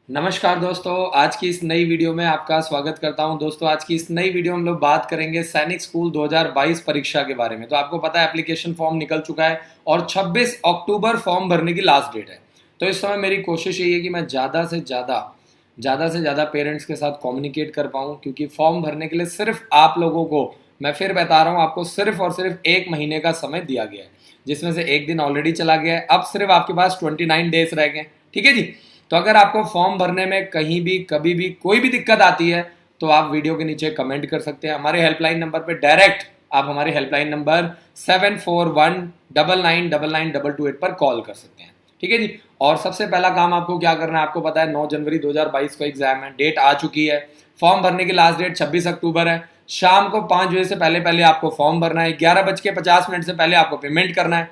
नमस्कार दोस्तों, आज की इस नई वीडियो में आपका स्वागत करता हूं। दोस्तों, आज की इस नई वीडियो में हम लोग बात करेंगे सैनिक स्कूल 2022 परीक्षा के बारे में। तो आपको पता है एप्लीकेशन फॉर्म निकल चुका है और 26 अक्टूबर फॉर्म भरने की लास्ट डेट है। तो इस समय मेरी कोशिश यही है कि मैं ज़्यादा से ज़्यादा पेरेंट्स के साथ कम्युनिकेट कर पाऊँ, क्योंकि फॉर्म भरने के लिए सिर्फ आप लोगों को, मैं फिर बता रहा हूँ, आपको सिर्फ और सिर्फ 1 महीने का समय दिया गया है, जिसमें से एक दिन ऑलरेडी चला गया है। अब सिर्फ आपके पास 29 डेज रह गए। ठीक है जी। तो अगर आपको फॉर्म भरने में कहीं भी कभी भी कोई भी दिक्कत आती है तो आप वीडियो के नीचे कमेंट कर सकते हैं। हमारे हेल्पलाइन नंबर पे डायरेक्ट आप हमारे हेल्पलाइन नंबर 7419992228 पर कॉल कर सकते हैं। ठीक है जी। और सबसे पहला काम आपको क्या करना है, आपको पता है 9 जनवरी 2022 को एग्जाम है, डेट आ चुकी है। फॉर्म भरने की लास्ट डेट 26 अक्टूबर है। शाम को 5 बजे से पहले पहले आपको फॉर्म भरना है। 11:50 से पहले आपको पेमेंट करना है।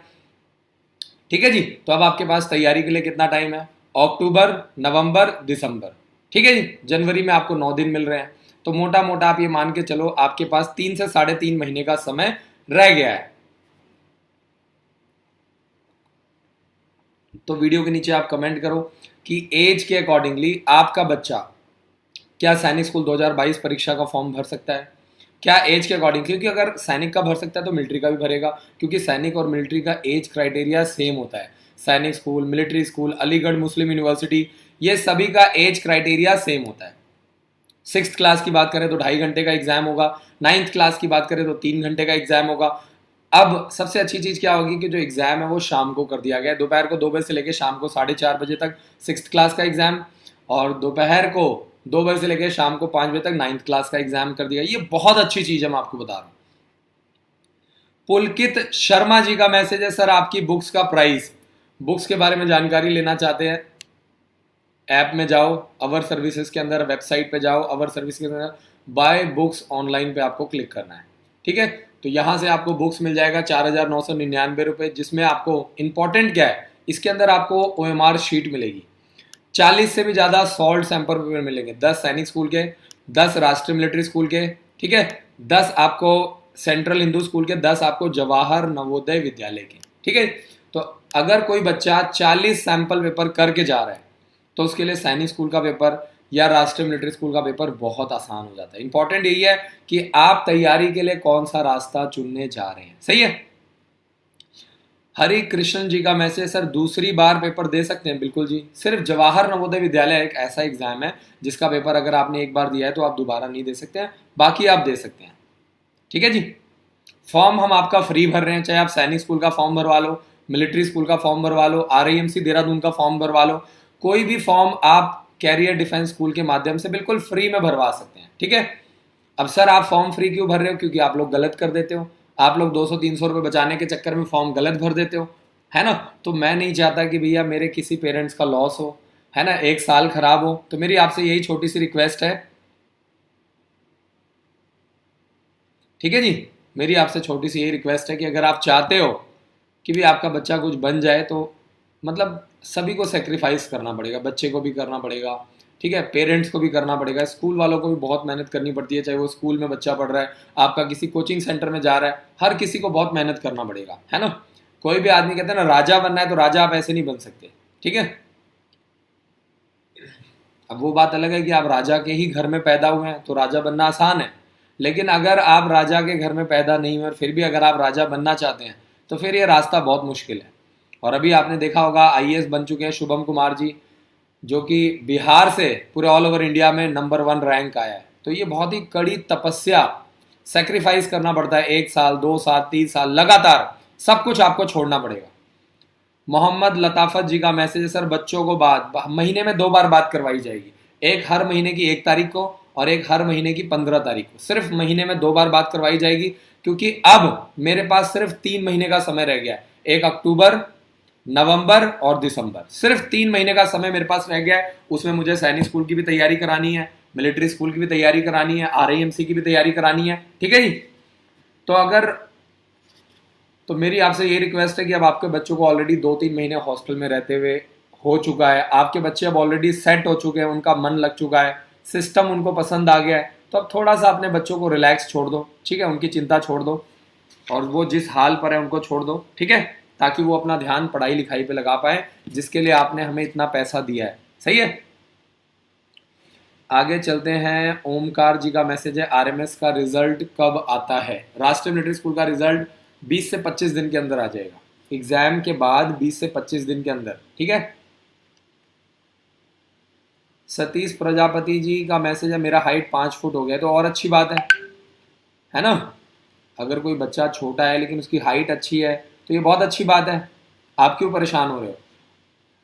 ठीक है जी। तो अब आपके पास तैयारी के लिए कितना टाइम है? अक्टूबर, नवंबर, दिसंबर। ठीक है जी। जनवरी में आपको 9 दिन मिल रहे हैं। तो मोटा मोटा आप ये मान के चलो आपके पास 3 से 3.5 महीने का समय रह गया है। तो वीडियो के नीचे आप कमेंट करो कि एज के अकॉर्डिंगली आपका बच्चा क्या सैनिक स्कूल 2022 परीक्षा का फॉर्म भर सकता है, क्या एज के अकॉर्डिंग। क्योंकि अगर सैनिक का भर सकता है तो मिलिट्री का भी भरेगा, क्योंकि सैनिक और मिलिट्री का एज क्राइटेरिया सेम होता है। Sainik school, military school, Aligarh मुस्लिम यूनिवर्सिटी, ये सभी का एज क्राइटेरिया सेम होता है। 6th क्लास की बात करें तो 2.5 घंटे का एग्जाम होगा। 9th क्लास की बात करें तो 3 घंटे का एग्जाम होगा। अब सबसे अच्छी चीज क्या होगी कि जो एग्जाम है वो शाम को कर दिया गया है। दोपहर को 2 बजे से लेकर शाम को 4:30 बजे तक 6th क्लास का एग्जाम, और दोपहर को 2 बजे से लेकर शाम को 5 बजे तक 9th क्लास का एग्जाम कर दिया। ये बहुत अच्छी चीज है, मैं आपको बता रहा हूँ। पुलकित शर्मा जी का मैसेज है, सर आपकी बुक्स का प्राइस। बुक्स के बारे में जानकारी लेना चाहते हैं, ऐप में जाओ, अवर सर्विसेज के अंदर वेबसाइट पे जाओ, अवर सर्विस के अंदर बाय बुक्स ऑनलाइन पे आपको क्लिक करना है। ठीक है। तो यहाँ से आपको बुक्स मिल जाएगा 4,999 रुपये, जिसमें आपको इंपॉर्टेंट क्या है, इसके अंदर आपको OMR शीट मिलेगी। 40 से भी ज़्यादा सॉल्ट सैंपल पेपर मिलेंगे। 10 सैनिक स्कूल के, 10 राष्ट्रीय मिलिट्री स्कूल के, ठीक है, 10 आपको सेंट्रल हिंदू स्कूल के, 10 आपको जवाहर नवोदय विद्यालय के। ठीक है। तो अगर कोई बच्चा 40 सैंपल पेपर करके जा रहा है तो उसके लिए सैनिक स्कूल का पेपर या राष्ट्रीय मिलिट्री स्कूल का पेपर बहुत आसान हो जाता है। इंपॉर्टेंट यही है कि आप तैयारी के लिए कौन सा रास्ता चुनने जा रहे हैं। सही है। हरि कृष्ण जी का मैसेज, सर दूसरी बार पेपर दे सकते हैं? बिल्कुल जी। सिर्फ जवाहर नवोदय विद्यालय एक ऐसा एग्जाम है जिसका पेपर अगर आपने एक बार दिया है तो आप दोबारा नहीं दे सकते हैं, बाकी आप दे सकते हैं। ठीक है जी। फॉर्म हम आपका फ्री भर रहे हैं, चाहे आप सैनिक स्कूल का फॉर्म भरवा लो, मिलिट्री स्कूल का फॉर्म भरवा लो, RIMC देहरादून का फॉर्म भरवा लो, कोई भी फॉर्म आप कैरियर डिफेंस स्कूल के माध्यम से बिल्कुल फ्री में भरवा सकते हैं। ठीक है। अब सर आप फॉर्म फ्री क्यों भर रहे हो? क्योंकि आप लोग गलत कर देते हो। आप लोग 200-300 रुपये बचाने के चक्कर में फॉर्म गलत भर देते हो, है ना। तो मैं नहीं चाहता कि भैया मेरे किसी पेरेंट्स का लॉस हो, है ना, एक साल खराब हो। तो मेरी आपसे यही छोटी सी रिक्वेस्ट है। ठीक है जी। मेरी आपसे छोटी सी यही रिक्वेस्ट है कि अगर आप चाहते हो कि भी आपका बच्चा कुछ बन जाए तो मतलब सभी को सेक्रीफाइस करना पड़ेगा, बच्चे को भी करना पड़ेगा, ठीक है, पेरेंट्स को भी करना पड़ेगा, स्कूल वालों को भी बहुत मेहनत करनी पड़ती है, चाहे वो स्कूल में बच्चा पढ़ रहा है, आपका किसी कोचिंग सेंटर में जा रहा है, हर किसी को बहुत मेहनत करना पड़ेगा, है ना। कोई भी आदमी कहता है ना राजा बनना है, तो राजा आप ऐसे नहीं बन सकते। ठीक है। अब वो बात अलग है कि आप राजा के ही घर में पैदा हुए हैं तो राजा बनना आसान है, लेकिन अगर आप राजा के घर में पैदा नहीं हुए और फिर भी अगर आप राजा बनना चाहते हैं तो फिर ये रास्ता बहुत मुश्किल है। और अभी आपने देखा होगा IAS बन चुके हैं शुभम कुमार जी, जो कि बिहार से पूरे ऑल ओवर इंडिया में नंबर 1 रैंक आया है। तो ये बहुत ही कड़ी तपस्या, सेक्रीफाइस करना पड़ता है। 1 साल, 2 साल, 3 साल लगातार सब कुछ आपको छोड़ना पड़ेगा। मोहम्मद लताफत जी का मैसेज है, सर बच्चों को बात महीने में 2 बार बात करवाई जाएगी, एक हर महीने की 1 तारीख को और एक हर महीने की 15 तारीख को। सिर्फ महीने में 2 बार बात करवाई जाएगी, क्योंकि अब मेरे पास सिर्फ 3 महीने का समय रह गया है। एक अक्टूबर, नवंबर और दिसंबर, सिर्फ 3 महीने का समय मेरे पास रह गया है। उसमें मुझे सैनिक स्कूल की भी तैयारी करानी है, मिलिट्री स्कूल की भी तैयारी करानी है, RIMC की भी तैयारी करानी है। ठीक है जी। तो मेरी आपसे ये रिक्वेस्ट है कि अब आपके बच्चों को ऑलरेडी 2-3 महीने हॉस्टल में रहते हुए हो चुका है, आपके बच्चे अब ऑलरेडी सेट हो चुके हैं, उनका मन लग चुका है, सिस्टम उनको पसंद आ गया है, तो अब थोड़ा सा अपने बच्चों को रिलैक्स छोड़ दो। ठीक है। उनकी चिंता छोड़ दो और वो जिस हाल पर है उनको छोड़ दो। ठीक है। ताकि वो अपना ध्यान पढ़ाई लिखाई पे लगा पाए, जिसके लिए आपने हमें इतना पैसा दिया है। सही है। आगे चलते हैं। ओमकार जी का मैसेज है, आरएमएस का रिजल्ट कब आता है? राष्ट्रीय मिलिट्री स्कूल का रिजल्ट 20 से 25 दिन के अंदर आ जाएगा, एग्जाम के बाद 20 से 25 दिन के अंदर, ठीक है। सतीश प्रजापति जी का मैसेज है, मेरा हाइट 5 फुट हो गया, तो और अच्छी बात है ना। अगर कोई बच्चा छोटा है लेकिन उसकी हाइट अच्छी है तो ये बहुत अच्छी बात है। आप क्यों परेशान हो रहे हो?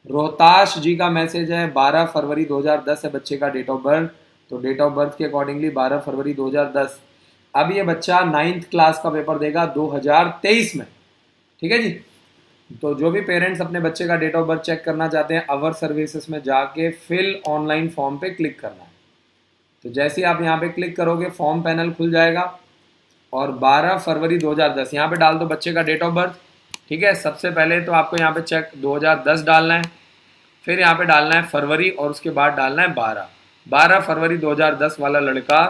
रोहताश जी का मैसेज है, 12 फरवरी 2010 है बच्चे का डेट ऑफ बर्थ, तो डेट ऑफ बर्थ के अकॉर्डिंगली 12 फरवरी 2010। अब ये बच्चा 9th क्लास का पेपर देगा 2023 में, ठीक है जी। तो जो भी पेरेंट्स अपने बच्चे का डेट ऑफ बर्थ चेक करना चाहते हैं, अवर सर्विसेज में जाके फिल ऑनलाइन फॉर्म पे क्लिक करना है। तो जैसे ही आप यहाँ पे क्लिक करोगे फॉर्म पैनल खुल जाएगा और 12 फरवरी 2010 यहाँ पे डाल दो बच्चे का डेट ऑफ बर्थ, ठीक है। सबसे पहले तो आपको यहाँ पे चेक 2010 डालना है, फिर यहाँ पे डालना है फरवरी और उसके बाद डालना है 12 फरवरी 2010 वाला लड़का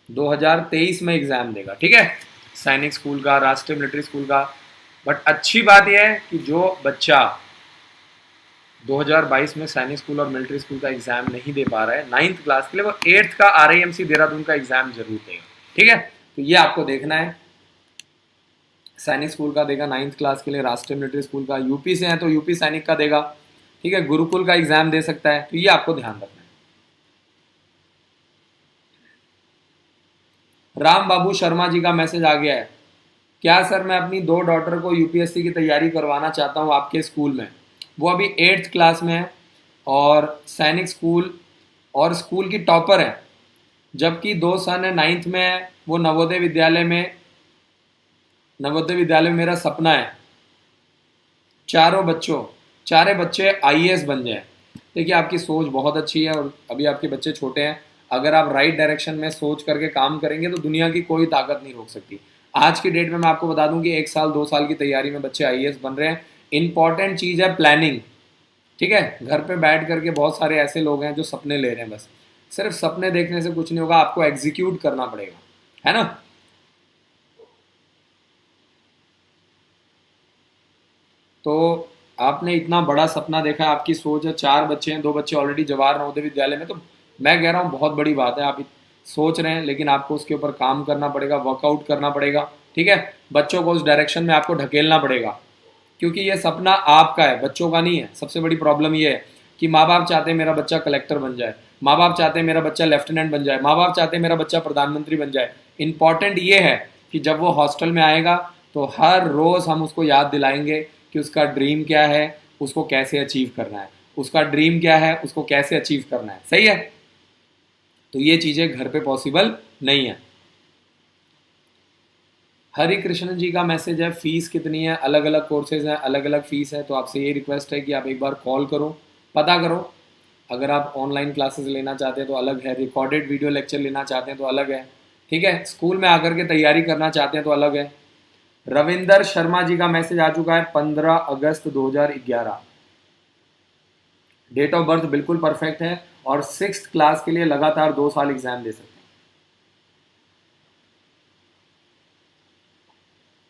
2023 में एग्जाम देगा, ठीक है, सैनिक स्कूल का, राष्ट्रीय मिलिट्री स्कूल का। बट अच्छी बात यह है कि जो बच्चा 2022 में सैनिक स्कूल और मिलिट्री स्कूल का एग्जाम नहीं दे पा रहा है 9th क्लास के लिए, वो 8th का RIMC देहरादून का एग्जाम जरूर देगा, ठीक है। तो ये आपको देखना है, सैनिक स्कूल का देगा 9th क्लास के लिए, राष्ट्रीय मिलिट्री स्कूल का, यूपी से है तो यूपी सैनिक का देगा, ठीक है, गुरुकुल का एग्जाम दे सकता है, तो ये आपको ध्यान रखना है। राम बाबू शर्मा जी का मैसेज आ गया है, क्या सर मैं अपनी 2 डॉटर को यूपीएससी की तैयारी करवाना चाहता हूँ आपके स्कूल में, वो अभी 8th क्लास में है और सैनिक स्कूल और स्कूल की टॉपर है, जबकि 2 सन है 9th में है, वो नवोदय विद्यालय में मेरा सपना है चारे बच्चे IAS बन जाए। देखिए आपकी सोच बहुत अच्छी है और अभी आपके बच्चे छोटे हैं, अगर आप राइट डायरेक्शन में सोच करके काम करेंगे तो दुनिया की कोई ताकत नहीं रोक सकती। आज की डेट में मैं आपको बता दूं कि 1 साल 2 साल की तैयारी में बच्चे IAS बन रहे हैं। इंपॉर्टेंट चीज़ है प्लानिंग, ठीक है। घर पे बैठ करके बहुत सारे ऐसे लोग हैं जो सपने ले रहे हैं, बस सिर्फ सपने देखने से कुछ नहीं होगा, आपको एग्जीक्यूट करना पड़ेगा, है ना। तो आपने इतना बड़ा सपना देखा, आपकी सोच है, 4 बच्चे हैं, 2 बच्चे ऑलरेडी जवाहर नवोदय विद्यालय में, तो मैं कह रहा हूँ बहुत बड़ी बात है। आप सोच रहे हैं लेकिन आपको उसके ऊपर काम करना पड़ेगा, वर्कआउट करना पड़ेगा, ठीक है। बच्चों को उस डायरेक्शन में आपको ढकेलना पड़ेगा, क्योंकि ये सपना आपका है, बच्चों का नहीं है। सबसे बड़ी प्रॉब्लम ये है कि माँ बाप चाहते हैं मेरा बच्चा कलेक्टर बन जाए, माँ बाप चाहते हैं मेरा बच्चा लेफ्टिनेंट बन जाए, माँ बाप चाहते हैं मेरा बच्चा प्रधानमंत्री बन जाए। इंपॉर्टेंट ये है कि जब वो हॉस्टल में आएगा तो हर रोज़ हम उसको याद दिलाएंगे कि उसका ड्रीम क्या है, उसको कैसे अचीव करना है, उसका ड्रीम क्या है, उसको कैसे अचीव करना है, सही है। तो ये चीज़ें घर पे पॉसिबल नहीं है। हरि कृष्ण जी का मैसेज है, फीस कितनी है? अलग अलग कोर्सेज हैं, अलग अलग फीस है, तो आपसे ये रिक्वेस्ट है कि आप एक बार कॉल करो, पता करो। अगर आप ऑनलाइन क्लासेस लेना चाहते हैं तो अलग है, रिकॉर्डेड वीडियो लेक्चर लेना चाहते हैं तो अलग है, ठीक है, स्कूल में आकर के तैयारी करना चाहते हैं तो अलग है। रविंदर शर्मा जी का मैसेज आ चुका है, 15 अगस्त 2011, डेट ऑफ बर्थ बिल्कुल परफेक्ट है और 6th क्लास के लिए लगातार 2 साल एग्जाम दे सकते हैं।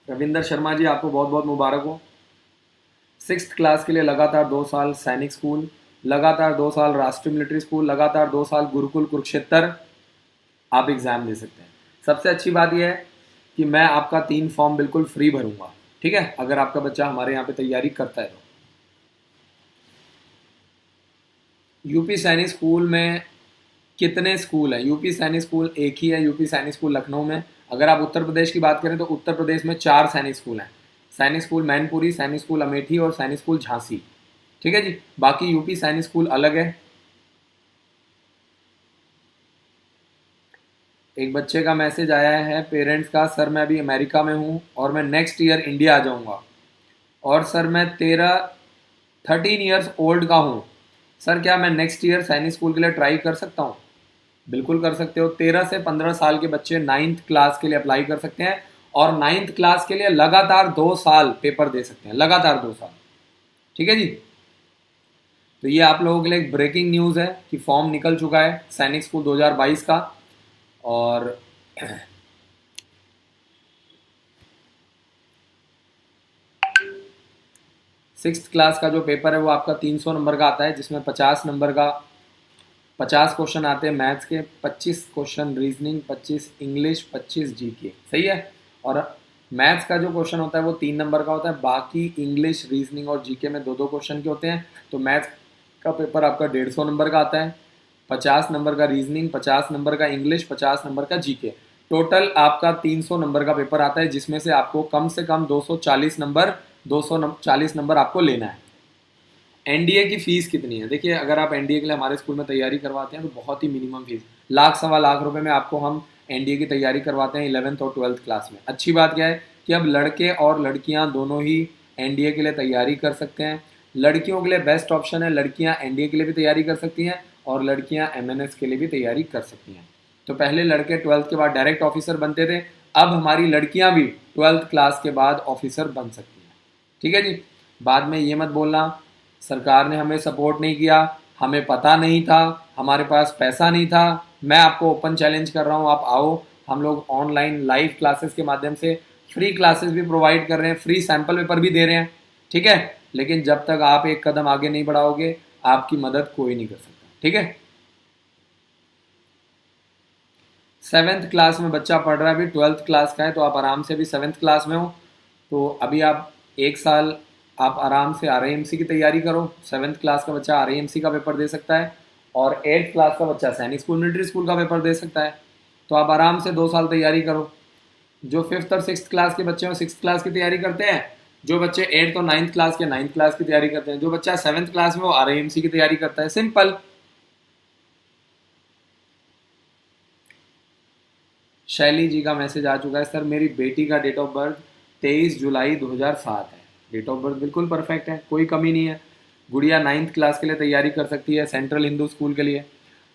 रविंदर शर्मा जी आपको बहुत बहुत मुबारक हो। 6th क्लास के लिए लगातार 2 साल सैनिक स्कूल, लगातार 2 साल राष्ट्रीय मिलिट्री स्कूल, लगातार 2 साल गुरुकुल कुरुक्षेत्र आप एग्जाम दे सकते हैं। सबसे अच्छी बात यह है कि मैं आपका 3 फॉर्म बिल्कुल फ्री भरूंगा, ठीक है, अगर आपका बच्चा हमारे यहाँ पे तैयारी करता है तो। यूपी सैनिक स्कूल में कितने स्कूल हैं? यूपी सैनिक स्कूल एक ही है, यूपी सैनिक स्कूल लखनऊ में। अगर आप उत्तर प्रदेश की बात करें तो उत्तर प्रदेश में 4 सैनिक स्कूल हैं, सैनिक स्कूल मैनपुरी, सैनिक स्कूल अमेठी और सैनिक स्कूल झांसी, ठीक है जी। बाकी यूपी सैनिक स्कूल अलग है। एक बच्चे का मैसेज आया है पेरेंट्स का, सर मैं अभी अमेरिका में हूँ और मैं नेक्स्ट ईयर इंडिया आ जाऊँगा, और सर मैं 13 ईयर्स ओल्ड का हूँ, सर क्या मैं नेक्स्ट ईयर सैनिक स्कूल के लिए ट्राई कर सकता हूँ? बिल्कुल कर सकते हो। 13 से 15 साल के बच्चे 9th क्लास के लिए अप्लाई कर सकते हैं और 9th क्लास के लिए लगातार 2 साल पेपर दे सकते हैं, लगातार 2 साल, ठीक है जी। तो ये आप लोगों के लिए एक ब्रेकिंग न्यूज़ है कि फॉर्म निकल चुका है सैनिक स्कूल 2022 का। और 6th क्लास का जो पेपर है वो आपका 300 नंबर का आता है, जिसमें 50 नंबर का 50 क्वेश्चन आते हैं मैथ्स के, 25 क्वेश्चन रीजनिंग, 25 इंग्लिश, 25 जीके, सही है। और मैथ्स का जो क्वेश्चन होता है वो 3 नंबर का होता है, बाकी इंग्लिश, रीजनिंग और जीके में 2-2 क्वेश्चन के होते हैं। तो मैथ्स का पेपर आपका 150 नंबर का आता है, 50 नंबर का रीजनिंग, 50 नंबर का इंग्लिश, 50 नंबर का जीके, टोटल आपका 300 नंबर का पेपर आता है, जिसमें से आपको कम से कम 240 नंबर आपको लेना है। एनडीए की फीस कितनी है? देखिए, अगर आप एनडीए के लिए हमारे स्कूल में तैयारी करवाते हैं तो बहुत ही मिनिमम फीस, लाख सवा लाख रुपए में आपको हम एनडीए की तैयारी करवाते हैं 11th और 12th क्लास में। अच्छी बात क्या है कि अब लड़के और लड़कियां दोनों ही एनडीए के लिए तैयारी कर सकते हैं। लड़कियों के लिए बेस्ट ऑप्शन है, लड़कियां एनडीए के लिए भी तैयारी कर सकती हैं और लड़कियां एमएनएस के लिए भी तैयारी कर सकती हैं। तो पहले लड़के 12th के बाद डायरेक्ट ऑफिसर बनते थे, अब हमारी लड़कियां भी 12th क्लास के बाद ऑफिसर बन सकती हैं। ठीक है जी। बाद में ये मत बोलना सरकार ने हमें सपोर्ट नहीं किया, हमें पता नहीं था, हमारे पास पैसा नहीं था। मैं आपको ओपन चैलेंज कर रहा हूँ, आप आओ, हम लोग ऑनलाइन लाइव क्लासेस के माध्यम से फ्री क्लासेस भी प्रोवाइड कर रहे हैं, फ्री सैंपल पेपर भी दे रहे हैं। ठीक है, लेकिन जब तक आप एक कदम आगे नहीं बढ़ाओगे आपकी मदद कोई नहीं कर सकता। ठीक है, 7th क्लास में बच्चा पढ़ रहा है, अभी 12th क्लास का है, तो आप आराम से अभी 7th क्लास में हो, तो अभी आप एक साल आप आराम से आरआईएमसी की तैयारी करो। 7th क्लास का बच्चा आरआईएमसी का पेपर दे सकता है और 8th क्लास का बच्चा सैनिक स्कूल मिलिट्री स्कूल का पेपर दे सकता है। तो आप आराम से 2 साल तैयारी करो। जो 5th और 6th क्लास के बच्चे हैं 6th क्लास की तैयारी करते हैं, जो बच्चे 8th और 9th क्लास के 9th क्लास की तैयारी करते हैं, जो बच्चा 7th क्लास में वो आरआईएमसी की तैयारी करता है। सिंपल। शैली जी का मैसेज आ चुका है, सर मेरी बेटी का डेट ऑफ बर्थ 23 जुलाई 2007 है। डेट ऑफ बर्थ बिल्कुल परफेक्ट है, कोई कमी नहीं है। गुड़िया 9th क्लास के लिए तैयारी कर सकती है सेंट्रल हिंदू स्कूल के लिए,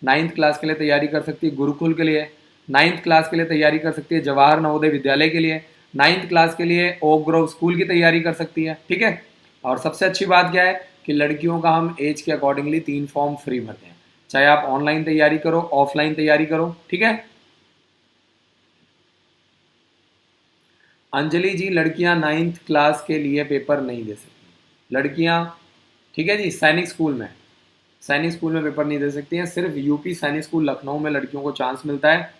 9th क्लास के लिए तैयारी कर सकती है गुरुकुल के लिए, 9th क्लास के लिए तैयारी कर सकती है जवाहर नवोदय विद्यालय के लिए, 9th क्लास के लिए ओक ग्रोव स्कूल की तैयारी कर सकती है। ठीक है, और सबसे अच्छी बात क्या है कि लड़कियों का हम एज के अकॉर्डिंगली 3 फॉर्म फ्री भरते हैं, चाहे आप ऑनलाइन तैयारी करो ऑफलाइन तैयारी करो। ठीक है, अंजलि जी लड़कियां 9th क्लास के लिए पेपर नहीं दे सकती, लड़कियां, ठीक है जी, सैनिक स्कूल में पेपर नहीं दे सकती हैं, सिर्फ यूपी सैनिक स्कूल लखनऊ में लड़कियों को चांस मिलता है।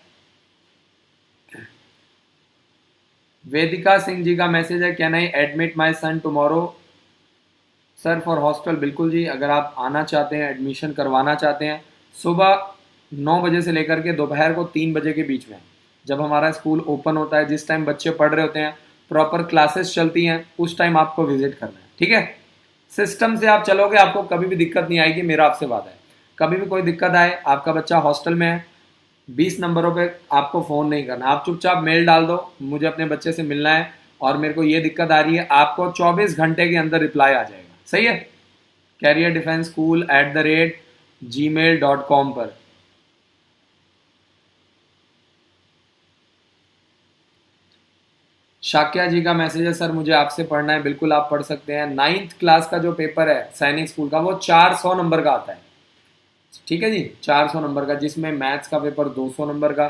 वेदिका सिंह जी का मैसेज है, can I admit my son tomorrow sir for hostel? बिल्कुल जी, अगर आप आना चाहते हैं, एडमिशन करवाना चाहते हैं, सुबह 9 बजे से लेकर के दोपहर को 3 बजे के बीच में, जब हमारा स्कूल ओपन होता है, जिस टाइम बच्चे पढ़ रहे होते हैं, प्रॉपर क्लासेस चलती हैं, उस टाइम आपको विजिट करना है। ठीक है, सिस्टम से आप चलोगे आपको कभी भी दिक्कत नहीं आएगी, मेरा आपसे वादा है। कभी भी कोई दिक्कत आए, आपका बच्चा हॉस्टल में है, 20 नंबरों पे आपको फ़ोन नहीं करना, आप चुपचाप मेल डाल दो, मुझे अपने बच्चे से मिलना है और मेरे को ये दिक्कत आ रही है, आपको 24 घंटे के अंदर रिप्लाई आ जाएगा। सही है, कैरियर डिफेंस स्कूल @gmail.com पर। शाक्या जी का मैसेज है, सर मुझे आपसे पढ़ना है। बिल्कुल आप पढ़ सकते हैं। 9th क्लास का जो पेपर है सैनिक स्कूल का वो 400 नंबर का आता है। ठीक है जी, 400 नंबर का, जिसमें मैथ्स का पेपर 200 नंबर का,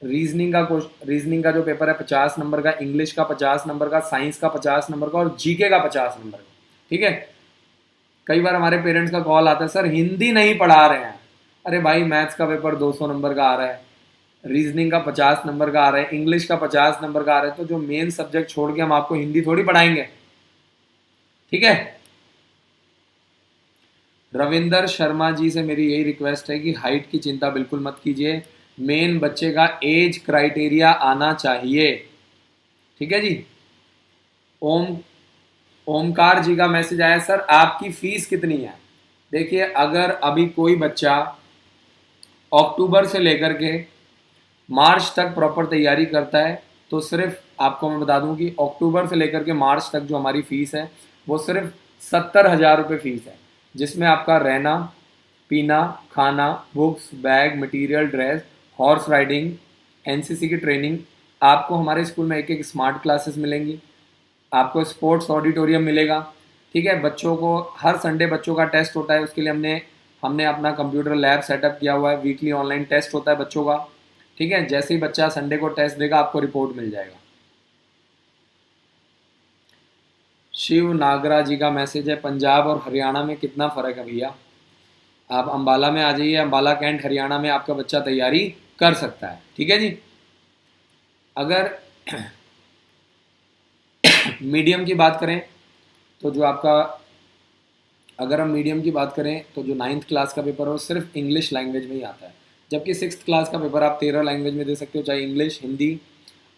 रीजनिंग का जो पेपर है 50 नंबर का, इंग्लिश का 50 नंबर का, साइंस का 50 नंबर का और जीके का 50 नंबर का। ठीक है, कई बार हमारे पेरेंट्स का कॉल आता है, सर हिंदी नहीं पढ़ा रहे हैं। अरे भाई, मैथ्स का पेपर 200 नंबर का आ रहा है, रीजनिंग का 50 नंबर का आ रहा है, इंग्लिश का 50 नंबर का आ रहा है, तो जो मेन सब्जेक्ट छोड़ के हम आपको हिंदी थोड़ी पढ़ाएंगे। ठीक है, रविंदर शर्मा जी से मेरी यही रिक्वेस्ट है कि हाइट की चिंता बिल्कुल मत कीजिए, मेन बच्चे का एज क्राइटेरिया आना चाहिए। ठीक है जी। ओम ओमकार जी का मैसेज आया, सर आपकी फीस कितनी है? देखिए, अगर अभी कोई बच्चा अक्टूबर से लेकर के मार्च तक प्रॉपर तैयारी करता है, तो सिर्फ आपको मैं बता दूं कि अक्टूबर से लेकर के मार्च तक जो हमारी फीस है वो सिर्फ 70,000 रुपये फीस है, जिसमें आपका रहना, पीना, खाना, books, bag, material, dress, horse riding, NCC की ट्रेनिंग, आपको हमारे स्कूल में एक एक स्मार्ट क्लासेस मिलेंगी, आपको स्पोर्ट्स ऑडिटोरियम मिलेगा। ठीक है, बच्चों को हर संडे बच्चों का टेस्ट होता है, उसके लिए हमने हमने अपना कंप्यूटर लैब सेटअप किया हुआ है, वीकली ऑनलाइन टेस्ट होता है बच्चों का। ठीक है, जैसे ही बच्चा संडे को टेस्ट देगा आपको रिपोर्ट मिल जाएगा। शिव नागरा जी का मैसेज है, पंजाब और हरियाणा में कितना फ़र्क है भैया? आप अंबाला में आ जाइए, अंबाला कैंट हरियाणा में आपका बच्चा तैयारी कर सकता है। ठीक है जी। अगर मीडियम की बात करें तो जो आपका, अगर हम मीडियम की बात करें तो जो 9th क्लास का पेपर है वो सिर्फ इंग्लिश लैंग्वेज में ही आता है, जबकि 6th क्लास का पेपर आप 13 लैंग्वेज में दे सकते हो, चाहे इंग्लिश, हिंदी,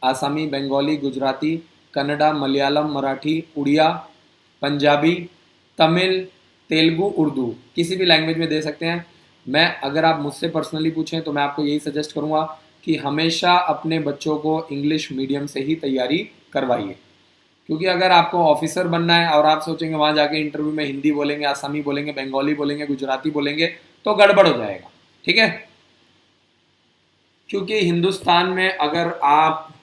आसामी, बंगाली, गुजराती, कन्नड़ा, मलयालम, मराठी, उड़िया, पंजाबी, तमिल, तेलुगु, उर्दू, किसी भी लैंग्वेज में दे सकते हैं। मैं, अगर आप मुझसे पर्सनली पूछें तो मैं आपको यही सजेस्ट करूँगा कि हमेशा अपने बच्चों को इंग्लिश मीडियम से ही तैयारी करवाइए, क्योंकि अगर आपको ऑफिसर बनना है और आप सोचेंगे वहाँ जाके इंटरव्यू में हिंदी बोलेंगे, आसामी बोलेंगे, बंगाली बोलेंगे, गुजराती बोलेंगे, तो गड़बड़ हो जाएगा। ठीक है, क्योंकि हिंदुस्तान में अगर आप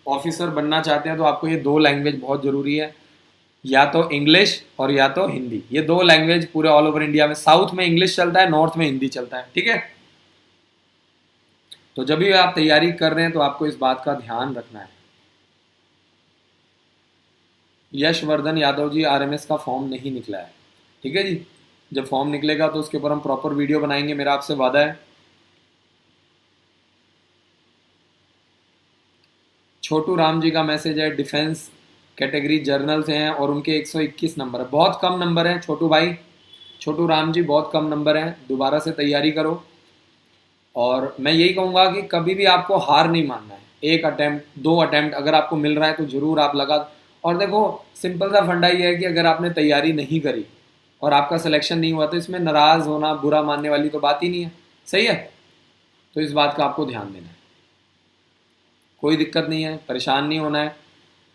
ऑफिसर बनना चाहते हैं तो आपको ये दो लैंग्वेज बहुत ज़रूरी है, या तो इंग्लिश और या तो हिंदी। ये दो लैंग्वेज पूरे ऑल ओवर इंडिया में, साउथ में इंग्लिश चलता है, नॉर्थ में हिंदी चलता है। ठीक है, तो जब भी आप तैयारी कर रहे हैं तो आपको इस बात का ध्यान रखना है। यशवर्धन यादव जी, आरएमएस का फॉर्म नहीं निकला है। ठीक है जी, जब फॉर्म निकलेगा तो उसके ऊपर हम प्रॉपर वीडियो बनाएंगे, मेरा आपसे वादा है। छोटू राम जी का मैसेज है, डिफेंस कैटेगरी जर्नल से हैं और उनके 121 नंबर है, बहुत कम नंबर है छोटू भाई, छोटू राम जी, बहुत कम नंबर हैं, दोबारा से तैयारी करो। और मैं यही कहूँगा कि कभी भी आपको हार नहीं मानना है, एक अटैम्प्ट, दो अटैम्प्ट अगर आपको मिल रहा है तो ज़रूर आप लगा। और देखो, सिंपल सा फंडा ये है कि अगर आपने तैयारी नहीं करी और आपका सिलेक्शन नहीं हुआ तो इसमें नाराज़ होना, बुरा मानने वाली तो बात ही नहीं है। सही है, तो इस बात का आपको ध्यान देना है, कोई दिक्कत नहीं है, परेशान नहीं होना है।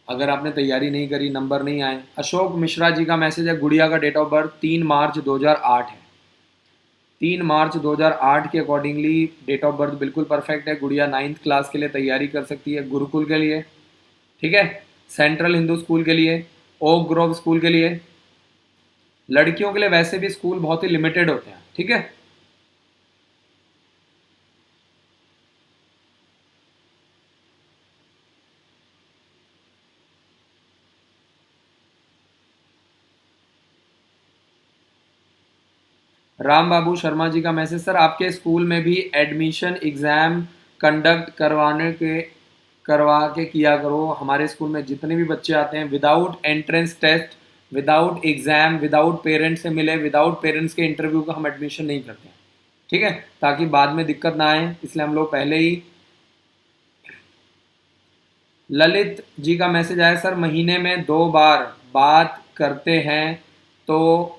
अगर आपने तैयारी नहीं करी, नंबर नहीं आए। अशोक मिश्रा जी का मैसेज है, गुड़िया का डेट ऑफ बर्थ 3 मार्च 2008 है, 3 मार्च 2008 के अकॉर्डिंगली डेट ऑफ बर्थ बिल्कुल परफेक्ट है। गुड़िया 9th क्लास के लिए तैयारी कर सकती है, गुरुकुल के लिए, ठीक है, सेंट्रल हिंदू स्कूल के लिए, ओक ग्रोव स्कूल के लिए। लड़कियों के लिए वैसे भी स्कूल बहुत ही लिमिटेड होते हैं। ठीक है, राम बाबू शर्मा जी का मैसेज, सर आपके स्कूल में भी एडमिशन एग्ज़ाम कंडक्ट करवा के किया करो। हमारे स्कूल में जितने भी बच्चे आते हैं without entrance test, without exam, without parents से मिले, विदाउट पेरेंट्स के इंटरव्यू का हम एडमिशन नहीं करते हैं। ठीक है, ताकि बाद में दिक्कत ना आए, इसलिए हम लोग पहले ही। ललित जी का मैसेज आया, सर महीने में 2 बार बात करते हैं तो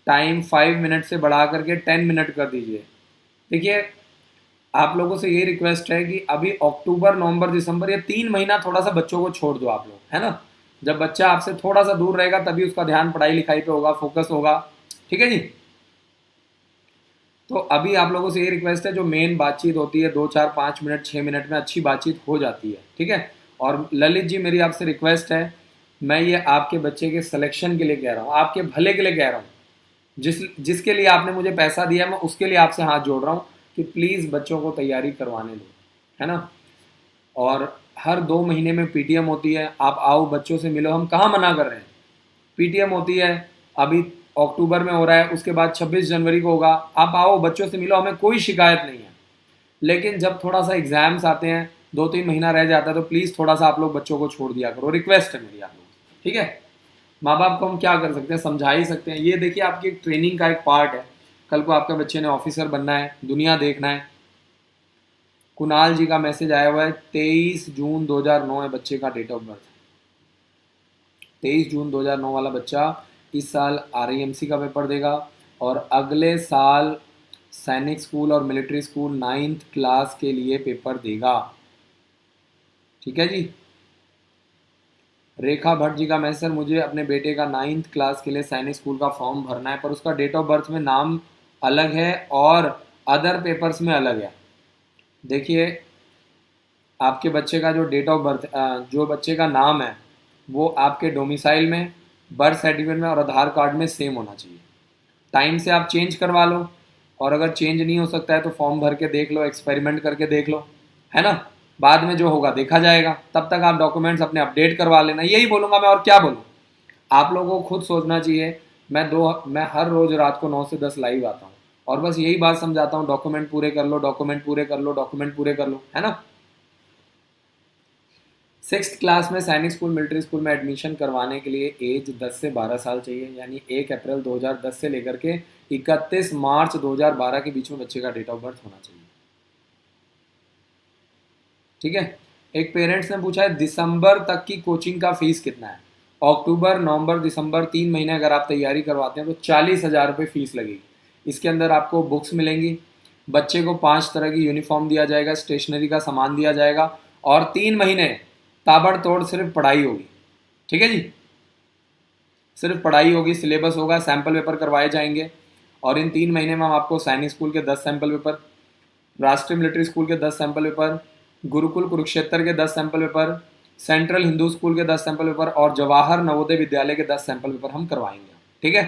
टाइम 5 मिनट से बढ़ा करके 10 मिनट कर दीजिए। देखिए, आप लोगों से ये रिक्वेस्ट है कि अभी अक्टूबर, नवंबर, दिसंबर, ये 3 महीना थोड़ा सा बच्चों को छोड़ दो आप लोग, है ना। जब बच्चा आपसे थोड़ा सा दूर रहेगा तभी उसका ध्यान पढ़ाई लिखाई पे होगा, फोकस होगा। ठीक है जी, तो अभी आप लोगों से ये रिक्वेस्ट है, जो मेन बातचीत होती है 2, 4, 5 मिनट, 6 मिनट में अच्छी बातचीत हो जाती है। ठीक है, और ललित जी मेरी आपसे रिक्वेस्ट है, मैं ये आपके बच्चे के सिलेक्शन के लिए कह रहा हूँ, आपके भले के लिए कह रहा हूँ। जिसके लिए आपने मुझे पैसा दिया, मैं उसके लिए आपसे हाथ जोड़ रहा हूँ कि प्लीज़ बच्चों को तैयारी करवाने दो, है ना। और हर 2 महीने में पीटीएम होती है, आप आओ, बच्चों से मिलो, हम कहाँ मना कर रहे हैं। पीटीएम होती है, अभी अक्टूबर में हो रहा है, उसके बाद 26 जनवरी को होगा, आप आओ, बच्चों से मिलो, हमें कोई शिकायत नहीं है। लेकिन जब थोड़ा सा एग्जाम्स आते हैं, 2-3 महीना रह जाता है, तो प्लीज़ थोड़ा सा आप लोग बच्चों को छोड़ दिया करो, रिक्वेस्ट है मेरी आप लोग। ठीक है, माँ बाप को हम क्या कर सकते हैं, समझा ही सकते हैं। ये देखिए, आपकी ट्रेनिंग का एक पार्ट है, कल को आपके बच्चे ने ऑफिसर बनना है, दुनिया देखना है। कुणाल जी का मैसेज आया हुआ है, 23 जून 2009 है बच्चे का डेट ऑफ बर्थ। 23 जून 2009 वाला बच्चा इस साल आरईएमसी का पेपर देगा और अगले साल सैनिक स्कूल और मिलिट्री स्कूल 9th क्लास के लिए पेपर देगा। ठीक है जी। रेखा भट्ट जी का मैसेज, मुझे अपने बेटे का 9th क्लास के लिए सैनिक स्कूल का फॉर्म भरना है, पर उसका डेट ऑफ बर्थ में नाम अलग है और अदर पेपर्स में अलग है। देखिए, आपके बच्चे का जो डेट ऑफ बर्थ, जो बच्चे का नाम है, वो आपके डोमिसाइल में, बर्थ सर्टिफिकेट में और आधार कार्ड में सेम होना चाहिए। टाइम से आप चेंज करवा लो, और अगर चेंज नहीं हो सकता है तो फॉर्म भर के देख लो, एक्सपेरिमेंट करके देख लो, है ना। बाद में जो होगा देखा जाएगा, तब तक आप डॉक्यूमेंट्स अपने अपडेट करवा लेना, यही बोलूँगा मैं, और क्या बोलूँ। आप लोगों को खुद सोचना चाहिए। मैं हर रोज़ रात को 9 से 10 लाइव आता हूँ, और बस यही बात समझाता हूँ, डॉक्यूमेंट पूरे कर लो, डॉक्यूमेंट पूरे कर लो, डॉक्यूमेंट पूरे कर लो, है ना। 6th क्लास में सैनिक स्कूल मिलिट्री स्कूल में एडमिशन करवाने के लिए एज 10 से 12 साल चाहिए, यानी 1 अप्रैल 2010 से लेकर के 31 मार्च 2012 के बीच में बच्चे का डेट ऑफ बर्थ होना चाहिए। ठीक है। एक पेरेंट्स ने पूछा है दिसंबर तक की कोचिंग का फीस कितना है। अक्टूबर नवंबर दिसंबर 3 महीने अगर आप तैयारी करवाते हैं तो 40,000 रुपये फीस लगेगी। इसके अंदर आपको बुक्स मिलेंगी, बच्चे को 5 तरह की यूनिफॉर्म दिया जाएगा, स्टेशनरी का सामान दिया जाएगा, और 3 महीने ताबड़तोड़ सिर्फ पढ़ाई होगी। ठीक है जी, सिर्फ पढ़ाई होगी, सिलेबस होगा, सैंपल पेपर करवाए जाएंगे। और इन 3 महीने में हम आपको सैनिक स्कूल के 10 सैंपल पेपर, राष्ट्रीय मिलिट्री स्कूल के 10 सैंपल पेपर, गुरुकुल कुरुक्षेत्र के 10 sample paper, central Hindu school के 10 सैंपल पेपर और जवाहर नवोदय विद्यालय के 10 सैंपल पेपर हम करवाएंगे। ठीक है,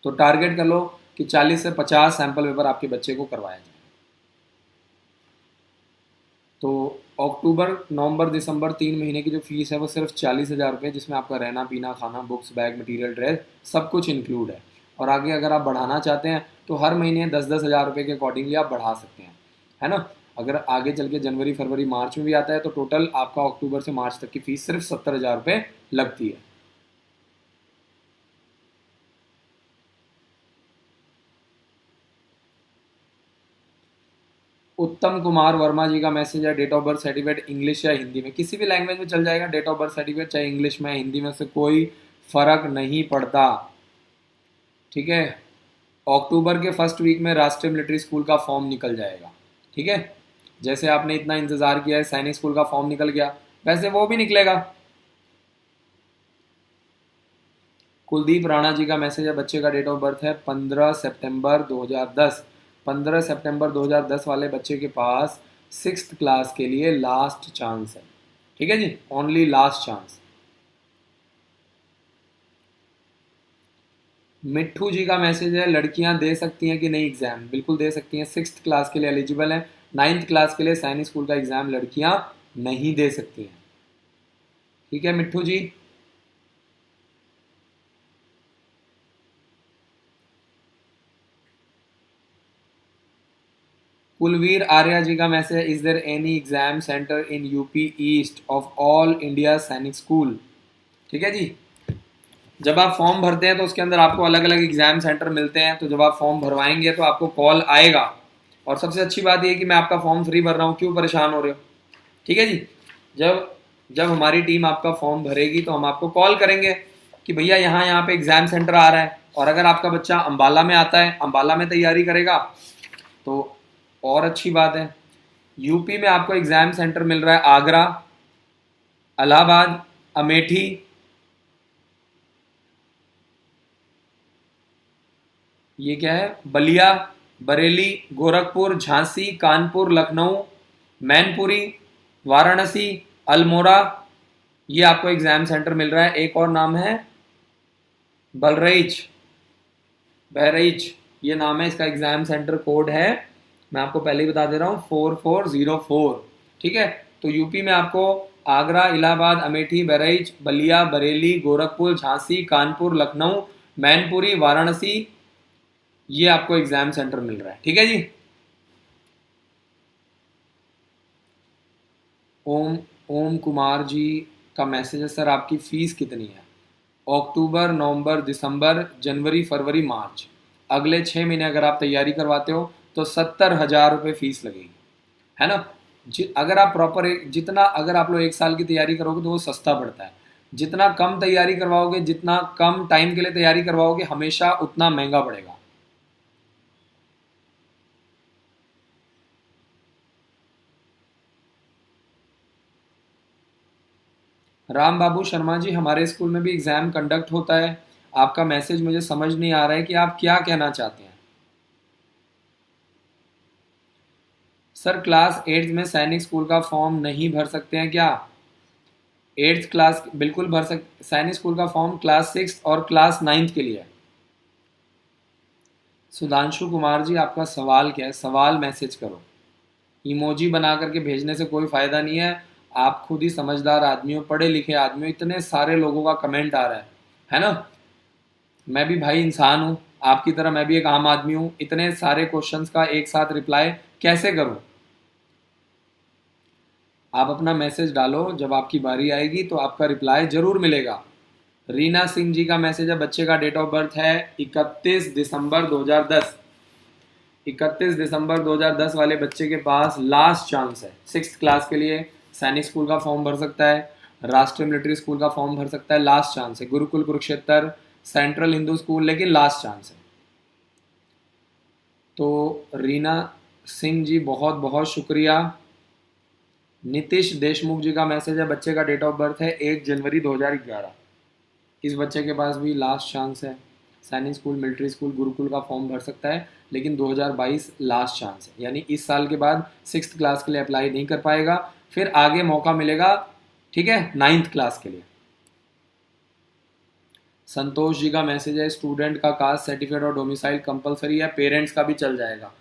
तो टारगेट कर लो कि 40 से 50 सैंपल पेपर आपके बच्चे को करवाया जाए। तो अक्टूबर नवंबर दिसंबर 3 महीने की जो फीस है वो सिर्फ 40,000 रुपये, जिसमें आपका रहना पीना खाना बुक्स बैग मटेरियल ड्रेस सब कुछ इंक्लूड है। और आगे अगर आप बढ़ाना चाहते हैं तो हर महीने 10-10 हज़ार रुपये के अकॉर्डिंगली आप बढ़ा सकते हैं, है ना। अगर आगे चल के जनवरी फरवरी मार्च में भी आता है तो टोटल आपका अक्टूबर से मार्च तक की फीस सिर्फ 70,000 रुपये लगती है। उत्तम कुमार वर्मा जी का मैसेज है, date of birth certificate English या हिंदी में, किसी भी लैंग्वेज में चल जाएगा डेट ऑफ बर्थ सर्टिफिकेट, चाहे इंग्लिश में हिंदी में, से कोई फर्क नहीं पड़ता। ठीक है, अक्टूबर के फर्स्ट वीक में राष्ट्रीय मिलिट्री स्कूल का फॉर्म निकल जाएगा। ठीक है, जैसे आपने इतना इंतजार किया है, सैनिक स्कूल का फॉर्म निकल गया, वैसे वो भी निकलेगा। कुलदीप राणा जी का मैसेज है, बच्चे का डेट ऑफ बर्थ है 15 सितंबर 2010। 15 सितंबर 2010 वाले बच्चे के पास 6th क्लास के लिए लास्ट चांस है। ठीक है जी, ओनली लास्ट चांस। मिट्ठू जी का मैसेज है, लड़कियां दे सकती हैं कि नहीं एग्जाम, बिल्कुल दे सकती हैं, 6th क्लास के लिए एलिजिबल है। 9th क्लास के लिए सैनिक स्कूल का एग्जाम लड़कियां नहीं दे सकती हैं। ठीक है मिट्ठू जी। कुलवीर आर्या जी का मैसेज है, is there any exam centre in UP east of all India Sainik school. ठीक है जी, जब आप फॉर्म भरते हैं तो उसके अंदर आपको अलग अलग एग्जाम सेंटर मिलते हैं, तो जब आप फॉर्म भरवाएंगे तो आपको कॉल आएगा। और सबसे अच्छी बात यह कि मैं आपका फॉर्म फ्री भर रहा हूँ, क्यों परेशान हो रहे हो। ठीक है जी, जब जब हमारी टीम आपका फॉर्म भरेगी तो हम आपको कॉल करेंगे कि भैया यहाँ पे एग्जाम सेंटर आ रहा है। और अगर आपका बच्चा अंबाला में आता है, अंबाला में तैयारी करेगा तो और अच्छी बात है। यूपी में आपको एग्जाम सेंटर मिल रहा है आगरा, इलाहाबाद, अमेठी, ये क्या है, बलिया, बरेली, गोरखपुर, झांसी, कानपुर, लखनऊ, मैनपुरी, वाराणसी, अल्मोड़ा, ये आपको एग्जाम सेंटर मिल रहा है। एक और नाम है बहराइच, ये नाम है इसका, एग्जाम सेंटर कोड है, मैं आपको पहले ही बता दे रहा हूँ, 4404। ठीक है, तो यूपी में आपको आगरा, इलाहाबाद, अमेठी, बहराइच, बलिया, बरेली, गोरखपुर, झांसी, कानपुर, लखनऊ, मैनपुरी, वाराणसी, ये आपको एग्जाम सेंटर मिल रहा है। ठीक है जी। ओम कुमार जी का मैसेज है, सर आपकी फीस कितनी है। अक्टूबर नवंबर दिसंबर जनवरी फरवरी मार्च, अगले 6 महीने अगर आप तैयारी करवाते हो तो 70,000 रुपये फीस लगेगी, है ना। अगर आप प्रॉपर जितना अगर आप लोग 1 साल की तैयारी करोगे तो वो सस्ता पड़ता है। जितना कम तैयारी करवाओगे, जितना कम टाइम के लिए तैयारी करवाओगे, हमेशा उतना महंगा पड़ेगा। राम बाबू शर्मा जी, हमारे स्कूल में भी एग्जाम कंडक्ट होता है। आपका मैसेज मुझे समझ नहीं आ रहा है कि आप क्या कहना चाहते हैं। सर क्लास 8th में सैनिक स्कूल का फॉर्म नहीं भर सकते हैं क्या। 8th क्लास बिल्कुल भर सकते, सैनिक स्कूल का फॉर्म क्लास 6 और क्लास 9th के लिए है। सुधांशु कुमार जी, आपका सवाल क्या है, सवाल मैसेज करो, इमोजी बना करके भेजने से कोई फायदा नहीं है। आप खुद ही समझदार आदमी हो, पढ़े लिखे आदमी हो, इतने सारे लोगों का कमेंट आ रहा है ना। मैं भी भाई इंसान हूँ, आपकी तरह मैं भी एक आम आदमी हूं, इतने सारे क्वेश्चंस का एक साथ रिप्लाई कैसे करूं? आप अपना मैसेज डालो, जब आपकी बारी आएगी तो आपका रिप्लाई जरूर मिलेगा। रीना सिंह जी का मैसेज है, बच्चे का डेट ऑफ बर्थ है 31 दिसंबर 2010। 31 दिसंबर 2010 वाले बच्चे के पास लास्ट चांस है। 6th क्लास के लिए सैनिक स्कूल का फॉर्म भर सकता है, राष्ट्रीय मिलिट्री स्कूल का फॉर्म भर सकता है, लास्ट चांस है। गुरुकुल कुरुक्षेत्र, सेंट्रल हिंदू स्कूल, लेकिन लास्ट चांस है। तो रीना सिंह जी बहुत बहुत शुक्रिया। नीतीश देशमुख जी का मैसेज है, बच्चे का डेट ऑफ बर्थ है 1 जनवरी 2011। इस बच्चे के पास भी लास्ट चांस है। Sainik school, military school, Gurukul का फॉर्म भर सकता है, लेकिन 2022 लास्ट चांस है, यानी इस साल के बाद 6th क्लास के लिए अप्लाई नहीं कर पाएगा, फिर आगे मौका मिलेगा, ठीक है, 9th क्लास के लिए। संतोष जी का मैसेज है, स्टूडेंट का कास्ट सर्टिफिकेट और डोमिसाइल कंपलसरी है, पेरेंट्स का भी चल जाएगा।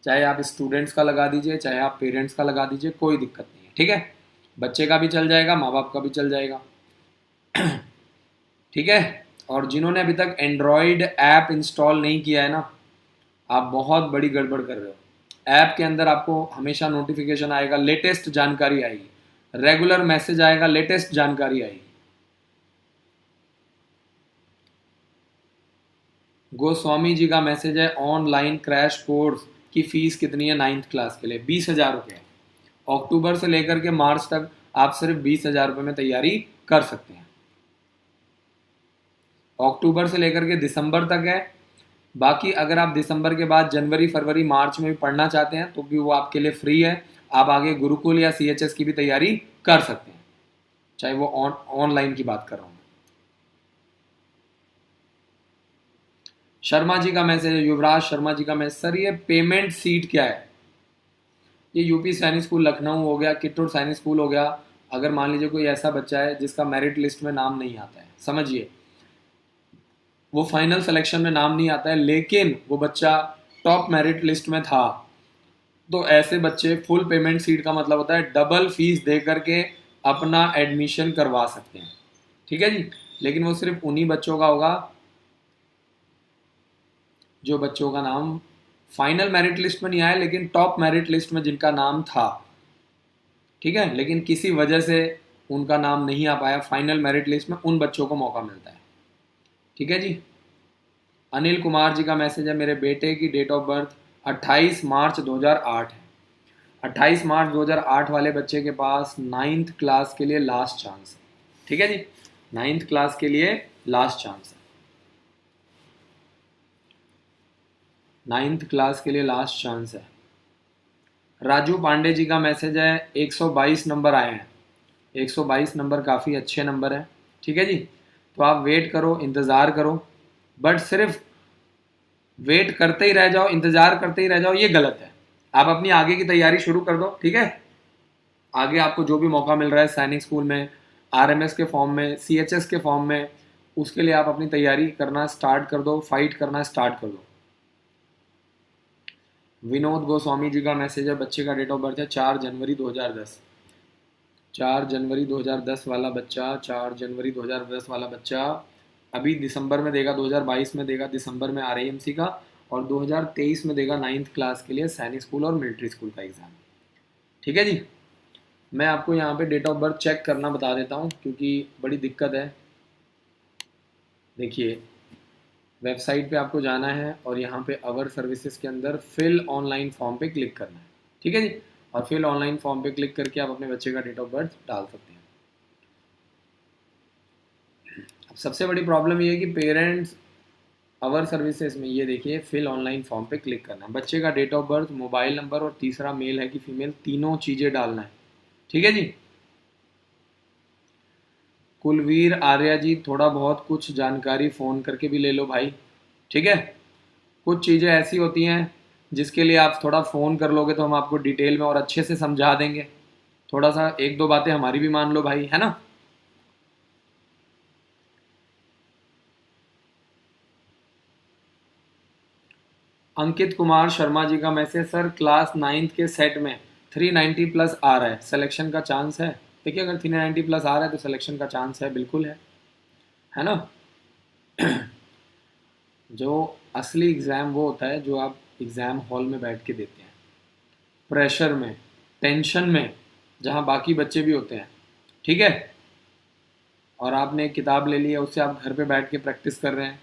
चाहे आप स्टूडेंट्स का लगा दीजिए, चाहे आप पेरेंट्स का लगा दीजिए, कोई दिक्कत नहीं है, ठीक है। बच्चे का भी चल जाएगा, माँ बाप का भी चल जाएगा, ठीक है। और जिन्होंने अभी तक एंड्रॉयड ऐप इंस्टॉल नहीं किया है ना, आप बहुत बड़ी गड़बड़ कर रहे हो। ऐप के अंदर आपको हमेशा नोटिफिकेशन आएगा, लेटेस्ट जानकारी आएगी, रेगुलर मैसेज आएगा, लेटेस्ट जानकारी आएगी। गोस्वामी जी का मैसेज है, ऑनलाइन क्रैश कोर्स की फीस कितनी है 9th क्लास के लिए? 20,000 रुपये। अक्टूबर से लेकर के मार्च तक आप सिर्फ 20,000 रुपये में तैयारी कर सकते हैं। अक्टूबर से लेकर के दिसंबर तक है। बाकी अगर आप दिसंबर के बाद जनवरी, फरवरी, मार्च में भी पढ़ना चाहते हैं तो भी वो आपके लिए फ्री है। आप आगे गुरुकुल या CHS की भी तैयारी कर सकते हैं, चाहे वो ऑनलाइन की बात कर रहा हूं। शर्मा जी का मैसेज है, युवराज शर्मा जी का मैसेज, सर ये पेमेंट सीट क्या है? ये यूपी सैनिक स्कूल लखनऊ हो गया, किट्टूर सैनिक स्कूल हो गया। अगर मान लीजिए कोई ऐसा बच्चा है जिसका मेरिट लिस्ट में नाम नहीं आता है, समझिए वो फाइनल सिलेक्शन में नाम नहीं आता है, लेकिन वो बच्चा टॉप मेरिट लिस्ट में था, तो ऐसे बच्चे फुल पेमेंट सीट का मतलब होता है डबल फीस दे करके अपना एडमिशन करवा सकते हैं, ठीक है जी। लेकिन वो सिर्फ उन्हीं बच्चों का होगा जो बच्चों का नाम फाइनल मेरिट लिस्ट में नहीं आया, लेकिन टॉप मेरिट लिस्ट में जिनका नाम था, ठीक है, लेकिन किसी वजह से उनका नाम नहीं आ पाया फाइनल मेरिट लिस्ट में, उन बच्चों को मौका मिलता है, ठीक है जी। अनिल कुमार जी का मैसेज है, मेरे बेटे की डेट ऑफ बर्थ 28 मार्च 2008 है। 28 मार्च 2008 वाले बच्चे के पास 9th क्लास के लिए लास्ट चांस है, ठीक है जी। 9th क्लास के लिए लास्ट चांस है, 9th क्लास के लिए लास्ट चांस है। राजू पांडे जी का मैसेज है, 122 नंबर आए हैं। 122 नंबर काफ़ी अच्छे नंबर हैं, ठीक है जी। तो आप वेट करो, इंतज़ार करो, बट सिर्फ वेट करते ही रह जाओ, इंतज़ार करते ही रह जाओ, ये गलत है। आप अपनी आगे की तैयारी शुरू कर दो, ठीक है। आगे आपको जो भी मौका मिल रहा है सैनिक स्कूल में, RMS के फॉर्म में, CHS के फॉर्म में, उसके लिए आप अपनी तैयारी करना स्टार्ट कर दो, फाइट करना स्टार्ट कर दो। विनोद गोस्वामी जी का मैसेज है, बच्चे का डेट ऑफ बर्थ है 4 जनवरी 2010। 4 जनवरी 2010 वाला बच्चा, 4 जनवरी 2010 वाला बच्चा अभी दिसंबर में देगा, 2022 में देगा दिसंबर में RIMC का, और 2023 में देगा 9th क्लास के लिए सैनिक स्कूल और मिलिट्री स्कूल का एग्ज़ाम, ठीक है जी। मैं आपको यहाँ पे डेट ऑफ बर्थ चेक करना बता देता हूँ, क्योंकि बड़ी दिक्कत है। देखिए, वेबसाइट पे आपको जाना है और यहाँ पे अवर सर्विसेज के अंदर फिल ऑनलाइन फॉर्म पे क्लिक करना है, ठीक है जी। और फिल ऑनलाइन फॉर्म पे क्लिक करके आप अपने बच्चे का डेट ऑफ बर्थ डाल सकते हैं। अब सबसे बड़ी प्रॉब्लम ये है कि पेरेंट्स अवर सर्विसेज में, ये देखिए फिल ऑनलाइन फॉर्म पे क्लिक करना है, बच्चे का date of birth, mobile number और तीसरा मेल है कि फीमेल, तीनों चीज़ें डालना है, ठीक है जी। कुलवीर आर्या जी, थोड़ा बहुत कुछ जानकारी फ़ोन करके भी ले लो भाई, ठीक है। कुछ चीज़ें ऐसी होती हैं जिसके लिए आप थोड़ा फ़ोन कर लोगे तो हम आपको डिटेल में और अच्छे से समझा देंगे। थोड़ा सा एक दो बातें हमारी भी मान लो भाई, है ना। अंकित कुमार शर्मा जी का मैसेज, सर क्लास 9th के सेट में 390 प्लस आ रहा है, सिलेक्शन का चांस है? देखिए, अगर 390 प्लस आ रहा है तो सिलेक्शन का चांस है, बिल्कुल है ना। जो असली एग्ज़ाम वो होता है जो आप एग्ज़ाम हॉल में बैठ के देते हैं, प्रेशर में, टेंशन में, जहाँ बाकी बच्चे भी होते हैं, ठीक है, और आपने एक किताब ले ली है, उससे आप घर पे बैठ के प्रैक्टिस कर रहे हैं,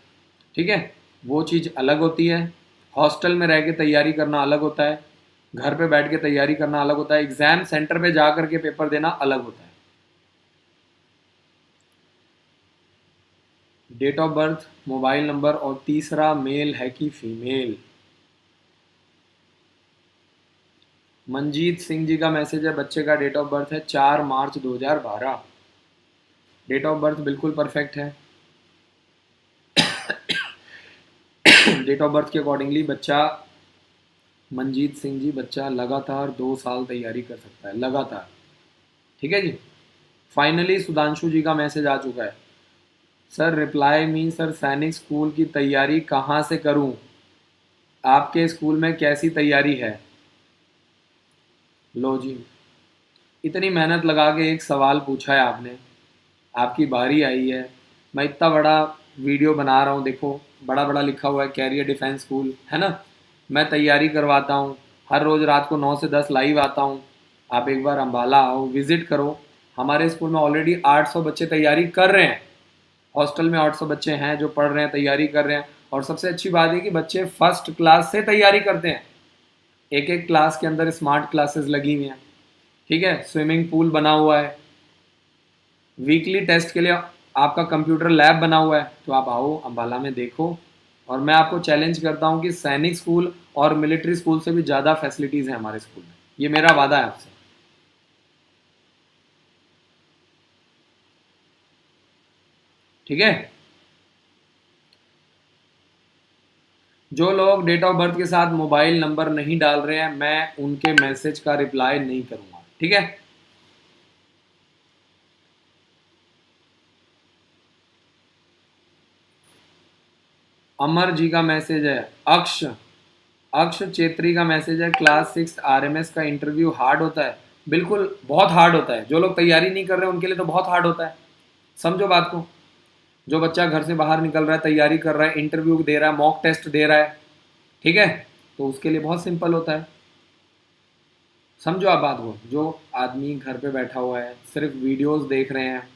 ठीक है, वो चीज़ अलग होती है। हॉस्टल में रह के तैयारी करना अलग होता है, घर पे बैठ के तैयारी करना अलग होता है, एग्ज़ाम सेंटर पे जा कर के पेपर देना अलग होता है। Date of birth, mobile number, और तीसरा मेल है कि फीमेल। मंजीत सिंह जी का मैसेज है, बच्चे का डेट ऑफ बर्थ है 4 मार्च 2012। डेट ऑफ बर्थ बिल्कुल परफेक्ट है। डेट ऑफ बर्थ के अकॉर्डिंगली बच्चा, मंजीत सिंह जी, बच्चा लगातार 2 साल तैयारी कर सकता है, लगातार, ठीक है जी। फाइनली सुधांशु जी का मैसेज आ चुका है, सर रिप्लाई मी, सर सैनिक स्कूल की तैयारी कहाँ से करूँ, आपके स्कूल में कैसी तैयारी है। लो जी, इतनी मेहनत लगा के एक सवाल पूछा है आपने, आपकी बारी आई है, मैं इतना बड़ा वीडियो बना रहा हूँ, देखो बड़ा बड़ा लिखा हुआ है कैरियर डिफेंस स्कूल, है ना, मैं तैयारी करवाता हूँ, हर रोज़ रात को 9 से 10 लाइव आता हूँ। आप एक बार अम्बाला आओ, विज़िट करो, हमारे स्कूल में ऑलरेडी 800 बच्चे तैयारी कर रहे हैं, हॉस्टल में 800 बच्चे हैं जो पढ़ रहे हैं, तैयारी कर रहे हैं। और सबसे अच्छी बात है कि बच्चे फर्स्ट क्लास से तैयारी करते हैं, एक एक क्लास के अंदर स्मार्ट क्लासेस लगी हुई हैं, ठीक है, स्विमिंग पूल बना हुआ है, वीकली टेस्ट के लिए आपका कंप्यूटर लैब बना हुआ है। तो आप आओ अम्बाला में देखो, और मैं आपको चैलेंज करता हूँ कि सैनिक स्कूल और मिलिट्री स्कूल से भी ज़्यादा फैसिलिटीज़ हैं हमारे स्कूल में, ये मेरा वादा है आपसे, ठीक है। जो लोग डेट ऑफ बर्थ के साथ मोबाइल नंबर नहीं डाल रहे हैं, मैं उनके मैसेज का रिप्लाई नहीं करूँगा, ठीक है। अमर जी का मैसेज है, अक्ष अक्ष चेत्री का मैसेज है, क्लास 6 आरएमएस का इंटरव्यू हार्ड होता है। बिल्कुल बहुत हार्ड होता है, जो लोग तैयारी नहीं कर रहे उनके लिए तो बहुत हार्ड होता है, समझो बात को। जो बच्चा घर से बाहर निकल रहा है, तैयारी कर रहा है, इंटरव्यू दे रहा है, मॉक टेस्ट दे रहा है, ठीक है, तो उसके लिए बहुत सिंपल होता है, समझो आप बात को। जो आदमी घर पे बैठा हुआ है, सिर्फ वीडियोस देख रहे हैं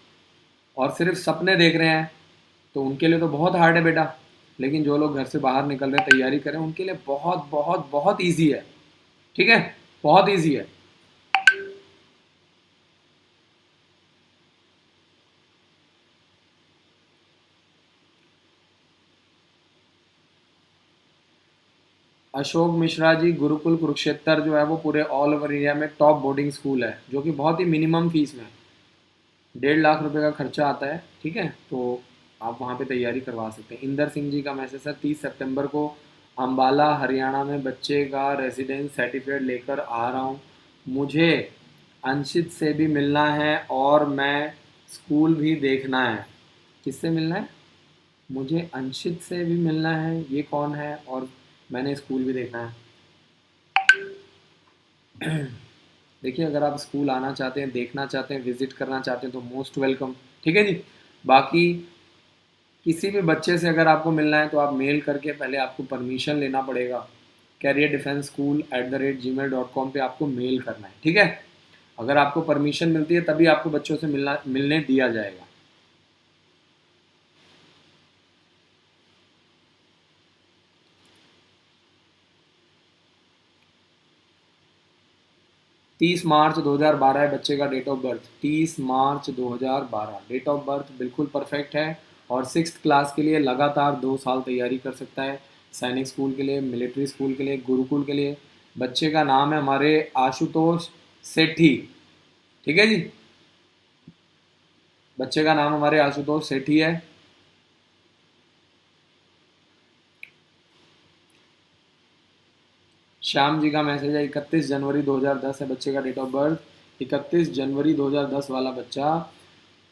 और सिर्फ सपने देख रहे हैं, तो उनके लिए तो बहुत हार्ड है बेटा। लेकिन जो लोग घर से बाहर निकल रहे हैं, तैयारी करें, उनके लिए बहुत बहुत बहुत ईजी है, ठीक है, बहुत ईजी है। अशोक मिश्रा जी, गुरुकुल कुरुक्षेत्र जो है वो पूरे ऑल ओवर इंडिया में टॉप बोर्डिंग स्कूल है, जो कि बहुत ही मिनिमम फीस में 1.5 लाख रुपए का खर्चा आता है, ठीक है, तो आप वहाँ पे तैयारी करवा सकते हैं। इंदर सिंह जी का मैसेज है, 30 सितंबर को अम्बाला हरियाणा में बच्चे का रेजिडेंस सर्टिफिकेट लेकर आ रहा हूँ, मुझे अंशित से भी मिलना है और मैं स्कूल भी देखना है। किससे मिलना है? मुझे अंशित से भी मिलना है, ये कौन है, और मैंने स्कूल भी देखना है। देखिए, अगर आप स्कूल आना चाहते हैं, देखना चाहते हैं, विजिट करना चाहते हैं, तो मोस्ट वेलकम, ठीक है जी। बाकी किसी भी बच्चे से अगर आपको मिलना है तो आप मेल करके पहले आपको परमिशन लेना पड़ेगा, careerdefenseschool@gmail.com पे आपको मेल करना है, ठीक है। अगर आपको परमिशन मिलती है तभी आपको बच्चों से मिलने दिया जाएगा। 30 मार्च 2012 है बच्चे का डेट ऑफ बर्थ, 30 मार्च 2012 डेट ऑफ बर्थ बिल्कुल परफेक्ट है। और 6th क्लास के लिए लगातार 2 साल तैयारी कर सकता है, सैनिक स्कूल के लिए, मिलिट्री स्कूल के लिए, गुरुकुल के लिए। बच्चे का नाम है हमारे आशुतोष सेठी, ठीक है जी, बच्चे का नाम हमारे आशुतोष सेठी है। श्याम जी का मैसेज है, 31 जनवरी 2010 है बच्चे का डेट ऑफ बर्थ, 31 जनवरी 2010 वाला बच्चा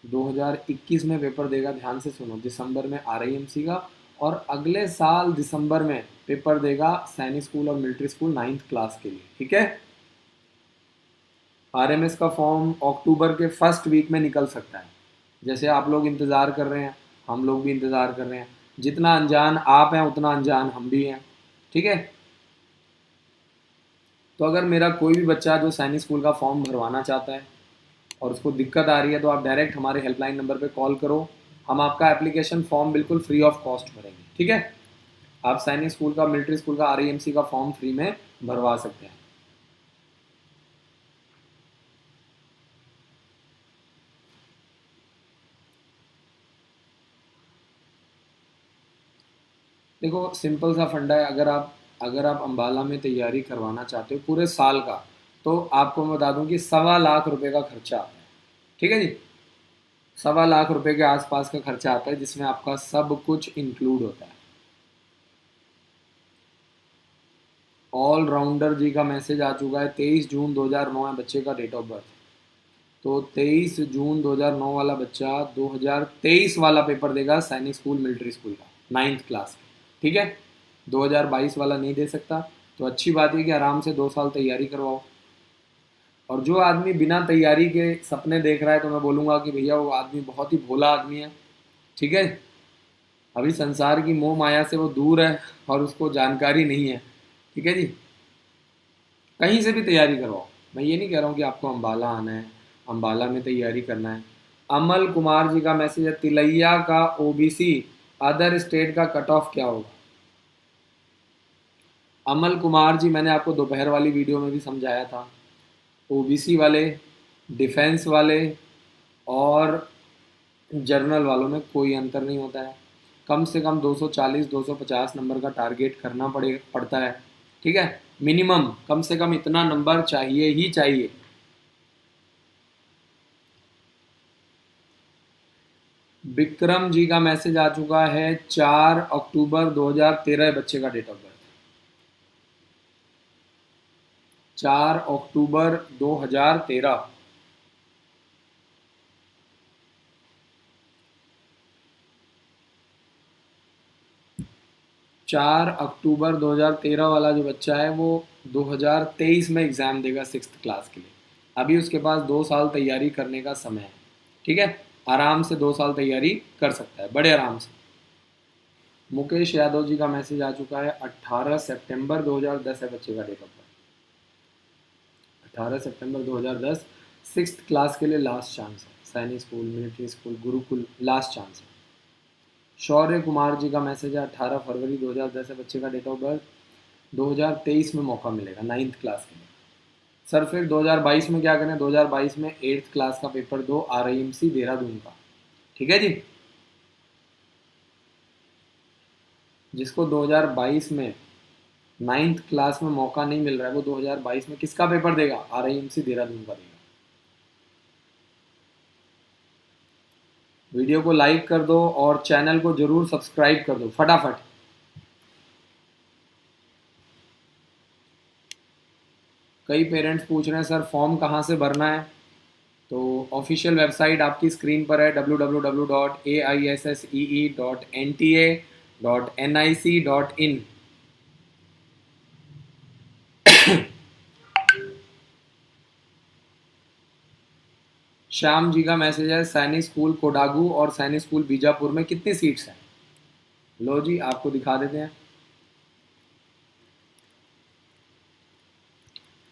2021 में पेपर देगा, ध्यान से सुनो, दिसंबर में RIMC का, और अगले साल दिसंबर में पेपर देगा सैनिक स्कूल और मिलिट्री स्कूल 9th क्लास के लिए, ठीक है। RMS का फॉर्म अक्टूबर के फर्स्ट वीक में निकल सकता है, जैसे आप लोग इंतज़ार कर रहे हैं, हम लोग भी इंतज़ार कर रहे हैं। जितना अनजान आप हैं उतना अनजान हम भी हैं, ठीक है। तो अगर मेरा कोई भी बच्चा जो सैनिक स्कूल का फॉर्म भरवाना चाहता है और उसको दिक्कत आ रही है, तो आप डायरेक्ट हमारे हेल्पलाइन नंबर पे कॉल करो, हम आपका एप्लीकेशन फॉर्म बिल्कुल फ्री ऑफ कॉस्ट भरेंगे, ठीक है। आप सैनिक स्कूल का, मिलिट्री स्कूल का, REMC का फॉर्म फ्री में भरवा सकते हैं। देखो सिंपल सा फंडा है, अगर आप अंबाला में तैयारी करवाना चाहते हो पूरे साल का, तो आपको मैं बता दूं कि 1.25 लाख का खर्चा आता है, ठीक है जी। 1.25 लाख के आसपास का खर्चा आता है, जिसमें आपका सब कुछ इंक्लूड होता है। ऑलराउंडर जी का मैसेज आ चुका है। 23 जून 2009 है बच्चे का डेट ऑफ बर्थ। तो 23 जून 2009 वाला बच्चा 2023 वाला पेपर देगा सैनिक स्कूल मिलिट्री स्कूल का, 9th क्लास का, ठीक है। 2022 वाला नहीं दे सकता। तो अच्छी बात है कि आराम से 2 साल तैयारी करवाओ। और जो आदमी बिना तैयारी के सपने देख रहा है, तो मैं बोलूँगा कि भैया वो आदमी बहुत ही भोला आदमी है, ठीक है। अभी संसार की मोह माया से वो दूर है और उसको जानकारी नहीं है, ठीक है जी। कहीं से भी तैयारी करवाओ। मैं ये नहीं कह रहा हूँ कि आपको अम्बाला आना है, अम्बाला में तैयारी करना है। अमल कुमार जी का मैसेज है, तिलैया का OBC अदर स्टेट का कट ऑफ क्या होगा। अमल कुमार जी, मैंने आपको दोपहर वाली वीडियो में भी समझाया था। OBC वाले, डिफेंस वाले और जर्नल वालों में कोई अंतर नहीं होता है। कम से कम 240 250 नंबर का टारगेट करना पड़ता है, ठीक है। मिनिमम कम से कम इतना नंबर चाहिए ही चाहिए। विक्रम जी का मैसेज आ चुका है, 4 अक्टूबर 2013 बच्चे का डेट ऑफ बर्थ। 4 अक्टूबर 2013। 4 अक्टूबर 2013 वाला जो बच्चा है वो 2023 में एग्ज़ाम देगा 6th क्लास के लिए। अभी उसके पास 2 साल तैयारी करने का समय है, ठीक है। आराम से 2 साल तैयारी कर सकता है, बड़े आराम से। मुकेश यादव जी का मैसेज आ चुका है, 18 सितंबर 2010 है बच्चे का डेट ऑफ बर्थ। 18 सितंबर 2010, 6th क्लास के लिए लास्ट चांस है। Sainik school, military school, Gurukul, last chance है। शौर्य कुमार जी का मैसेज है, 18 फरवरी 2010 है बच्चे का डेट ऑफ बर्थ। 2023 में मौका मिलेगा 9th क्लास के लिए। सर फिर 2022 में क्या करें। 2022 में 8th क्लास का पेपर दो, RIMC देहरादून का, ठीक है जी। जिसको 2022 में 9th क्लास में मौका नहीं मिल रहा है, वो 2022 में किसका पेपर देगा, RIMC देहरादून का देगा। वीडियो को लाइक कर दो और चैनल को जरूर सब्सक्राइब कर दो फटाफट। कई पेरेंट्स पूछ रहे हैं सर फॉर्म कहाँ से भरना है। तो ऑफिशियल वेबसाइट आपकी स्क्रीन पर है, www.aissee.nta.nic.in। श्याम जी का मैसेज है, सैनिक स्कूल कोडागू और सैनिक स्कूल बीजापुर में कितनी सीट्स हैं। लो जी आपको दिखा देते हैं।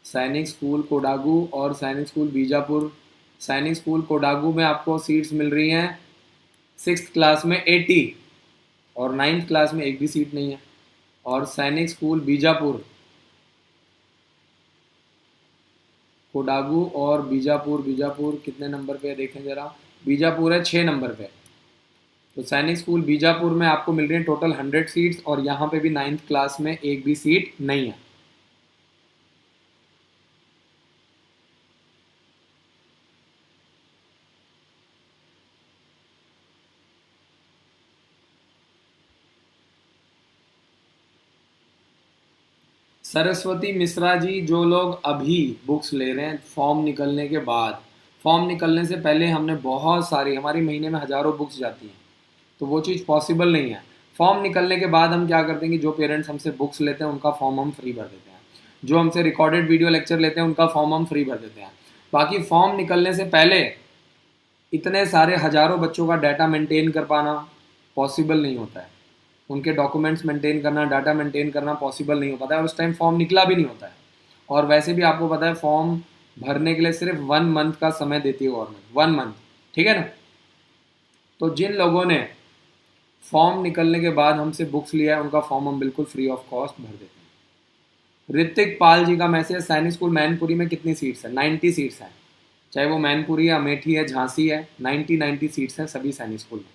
सैनिक स्कूल कोडागू और सैनिक स्कूल बीजापुर। सैनिक स्कूल कोडागू में आपको सीट्स मिल रही हैं 6th क्लास में 80 और 9th क्लास में एक भी सीट नहीं है। और सैनिक स्कूल बीजापुर, कोडागू और बीजापुर, बीजापुर कितने नंबर पे है देखें जरा। बीजापुर है 6 नंबर पे। तो सैनिक स्कूल बीजापुर में आपको मिल रही है टोटल 100 सीट्स और यहाँ पे भी 9th क्लास में एक भी सीट नहीं है। सरस्वती मिश्रा जी, जो लोग अभी बुक्स ले रहे हैं फॉर्म निकलने के बाद, फॉर्म निकलने से पहले हमने बहुत सारी, हमारी महीने में हज़ारों बुक्स जाती हैं, तो वो चीज़ पॉसिबल नहीं है। फॉर्म निकलने के बाद हम क्या करते हैं कि जो पेरेंट्स हमसे बुक्स लेते हैं उनका फॉर्म हम फ्री भर देते हैं। जो हमसे रिकॉर्डेड वीडियो लेक्चर लेते हैं उनका फॉर्म हम फ्री भर देते हैं। बाकी फॉर्म निकलने से पहले इतने सारे हज़ारों बच्चों का डाटा मेंटेन कर पाना पॉसिबल नहीं होता है। उनके डॉक्यूमेंट्स मेंटेन करना, डाटा मेंटेन करना पॉसिबल नहीं हो पाता है, और उस टाइम फॉर्म निकला भी नहीं होता है। और वैसे भी आपको पता है फॉर्म भरने के लिए सिर्फ 1 मंथ का समय देती है गवर्नमेंट, 1 मंथ, ठीक है ना। तो जिन लोगों ने फॉर्म निकलने के बाद हमसे बुक्स लिया है, उनका फॉर्म हम बिल्कुल फ्री ऑफ कॉस्ट भर देते हैं। ऋतिक पाल जी का मैसेज, सैनिक स्कूल मैनपुरी में कितनी सीट्स है? 90 सीट्स हैं, चाहे वो मैनपुरी है, अमेठी है, झांसी है, 90 सीट्स हैं सभी सैनिक स्कूल में।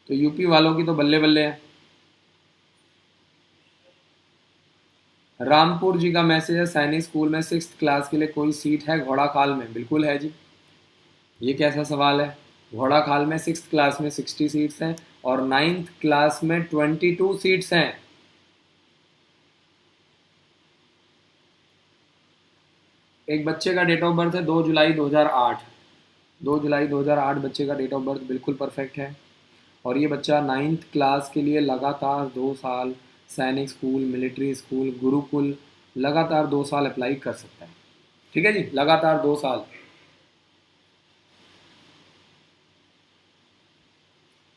तो यूपी वालों की तो बल्ले बल्ले है। रामपुर जी का मैसेज है, सैनिक स्कूल में 6th क्लास के लिए कोई सीट है घोड़ा खाल में? बिल्कुल है जी। ये कैसा सवाल है? घोड़ा खाल में 6th क्लास में 60 सीट्स हैं और 9th क्लास में 22 सीट्स हैं। एक बच्चे का डेट ऑफ बर्थ है 2 जुलाई 2008। 2 जुलाई 2008 बच्चे का डेट ऑफ बर्थ बिल्कुल परफेक्ट है। और ये बच्चा 9th क्लास के लिए लगातार 2 साल सैनिक स्कूल, मिलिट्री स्कूल, गुरुकुल लगातार 2 साल अप्लाई कर सकता है। ठीक है जी, लगातार 2 साल।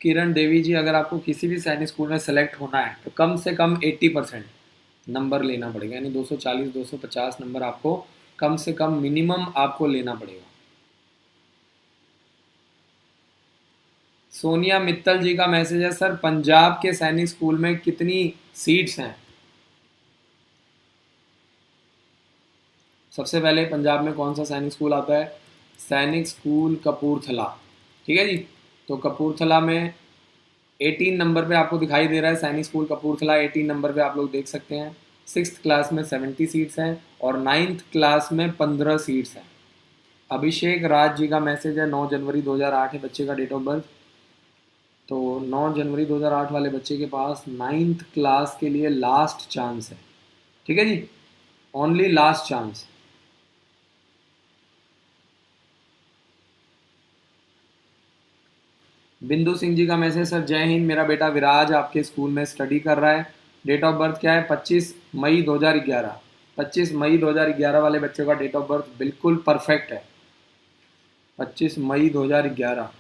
किरण देवी जी, अगर आपको किसी भी सैनिक स्कूल में सेलेक्ट होना है तो कम से कम 80% नंबर लेना पड़ेगा, यानी 240 250 नंबर आपको कम से कम मिनिमम आपको लेना पड़ेगा। सोनिया मित्तल जी का मैसेज है, सर पंजाब के सैनिक स्कूल में कितनी सीट्स हैं? सबसे पहले पंजाब में कौन सा सैनिक स्कूल आता है? सैनिक स्कूल कपूरथला। ठीक है जी। तो कपूरथला में 18 नंबर पे आपको दिखाई दे रहा है सैनिक स्कूल कपूरथला, 18 नंबर पे आप लोग देख सकते हैं। 6th क्लास में 70 सीट्स हैं और 9th क्लास में 15 सीट्स हैं। अभिषेक राज जी का मैसेज है, 9 जनवरी 2008 है बच्चे का डेट ऑफ बर्थ। तो 9 जनवरी 2008 वाले बच्चे के पास 9th क्लास के लिए लास्ट चांस है। ठीक है जी, ओनली लास्ट चांस। बिंदु सिंह जी का मैसेज, सर जय हिंद, मेरा बेटा विराज आपके स्कूल में स्टडी कर रहा है। डेट ऑफ बर्थ क्या है? 25 मई 2011। 25 मई 2011 वाले बच्चों का डेट ऑफ बर्थ बिल्कुल परफेक्ट है, 25 मई 2011।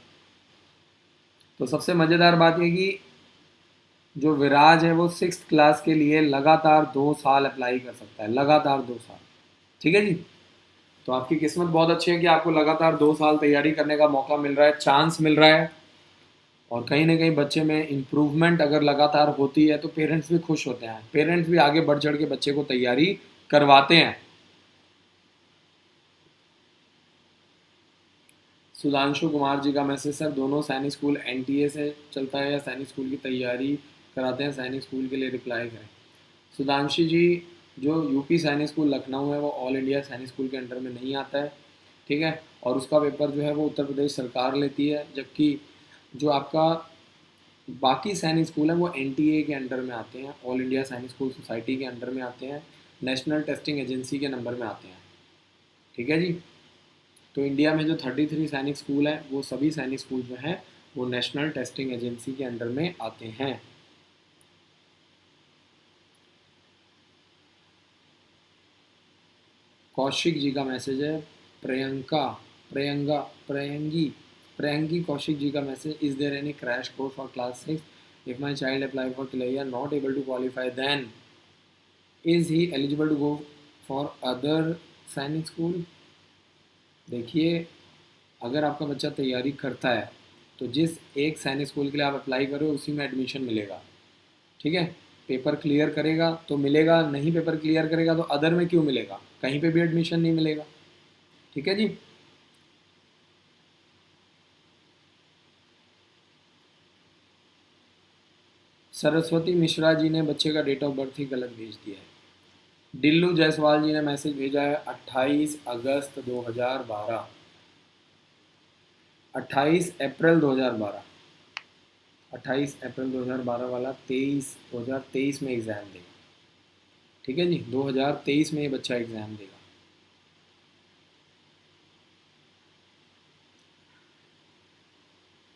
तो सबसे मज़ेदार बात यह कि जो विराज है वो 6th क्लास के लिए लगातार 2 साल अप्लाई कर सकता है, लगातार 2 साल। ठीक है जी। तो आपकी किस्मत बहुत अच्छी है कि आपको लगातार 2 साल तैयारी करने का मौका मिल रहा है, चांस मिल रहा है। और कहीं ना कहीं बच्चे में इम्प्रूवमेंट अगर लगातार होती है तो पेरेंट्स भी खुश होते हैं, पेरेंट्स भी आगे बढ़ चढ़ के बच्चे को तैयारी करवाते हैं। सुधांशु कुमार जी का मैसेज, सर दोनों सैनिक स्कूल एनटीए से चलता है या सैनिक स्कूल की तैयारी कराते हैं? सैनिक स्कूल के लिए रिप्लाई करें। सुधांशु जी, जो यूपी सैनिक स्कूल लखनऊ है वो ऑल इंडिया सैनिक स्कूल के अंडर में नहीं आता है। ठीक है, और उसका पेपर जो है वो उत्तर प्रदेश सरकार लेती है, जबकि जो आपका बाकी सैनिक स्कूल हैं वो एनटीए के अंडर में आते हैं, all India Sainik school society के अंडर में आते हैं, नेशनल टेस्टिंग एजेंसी के नंबर में आते हैं। ठीक है जी। तो इंडिया में जो 33 सैनिक स्कूल हैं वो सभी सैनिक स्कूल जो हैं वो नेशनल टेस्टिंग एजेंसी के अंडर में आते हैं। कौशिक जी का मैसेज है, प्रियंका प्रियंगा प्रियंगी प्रियंकी कौशिक जी का message, is there any crash course for class 6 if my child apply for Tilaiya not able to qualify then is he eligible to go for other Sainik school? देखिए, अगर आपका बच्चा तैयारी करता है तो जिस एक सैनिक स्कूल के लिए आप अप्लाई करो उसी में एडमिशन मिलेगा। ठीक है, पेपर क्लियर करेगा तो मिलेगा, नहीं पेपर क्लियर करेगा तो अदर में क्यों मिलेगा? कहीं पे भी एडमिशन नहीं मिलेगा। ठीक है जी। सरस्वती मिश्रा जी ने बच्चे का डेट ऑफ बर्थ ही गलत भेज दिया है। डिल्लू जायसवाल जी ने मैसेज भेजा है 28 अगस्त 2012, 28 अप्रैल 2012, 28 अप्रैल 2012 वाला 2023 में एग्ज़ाम देगा। ठीक है जी, 2023 में ये बच्चा एग्ज़ाम देगा।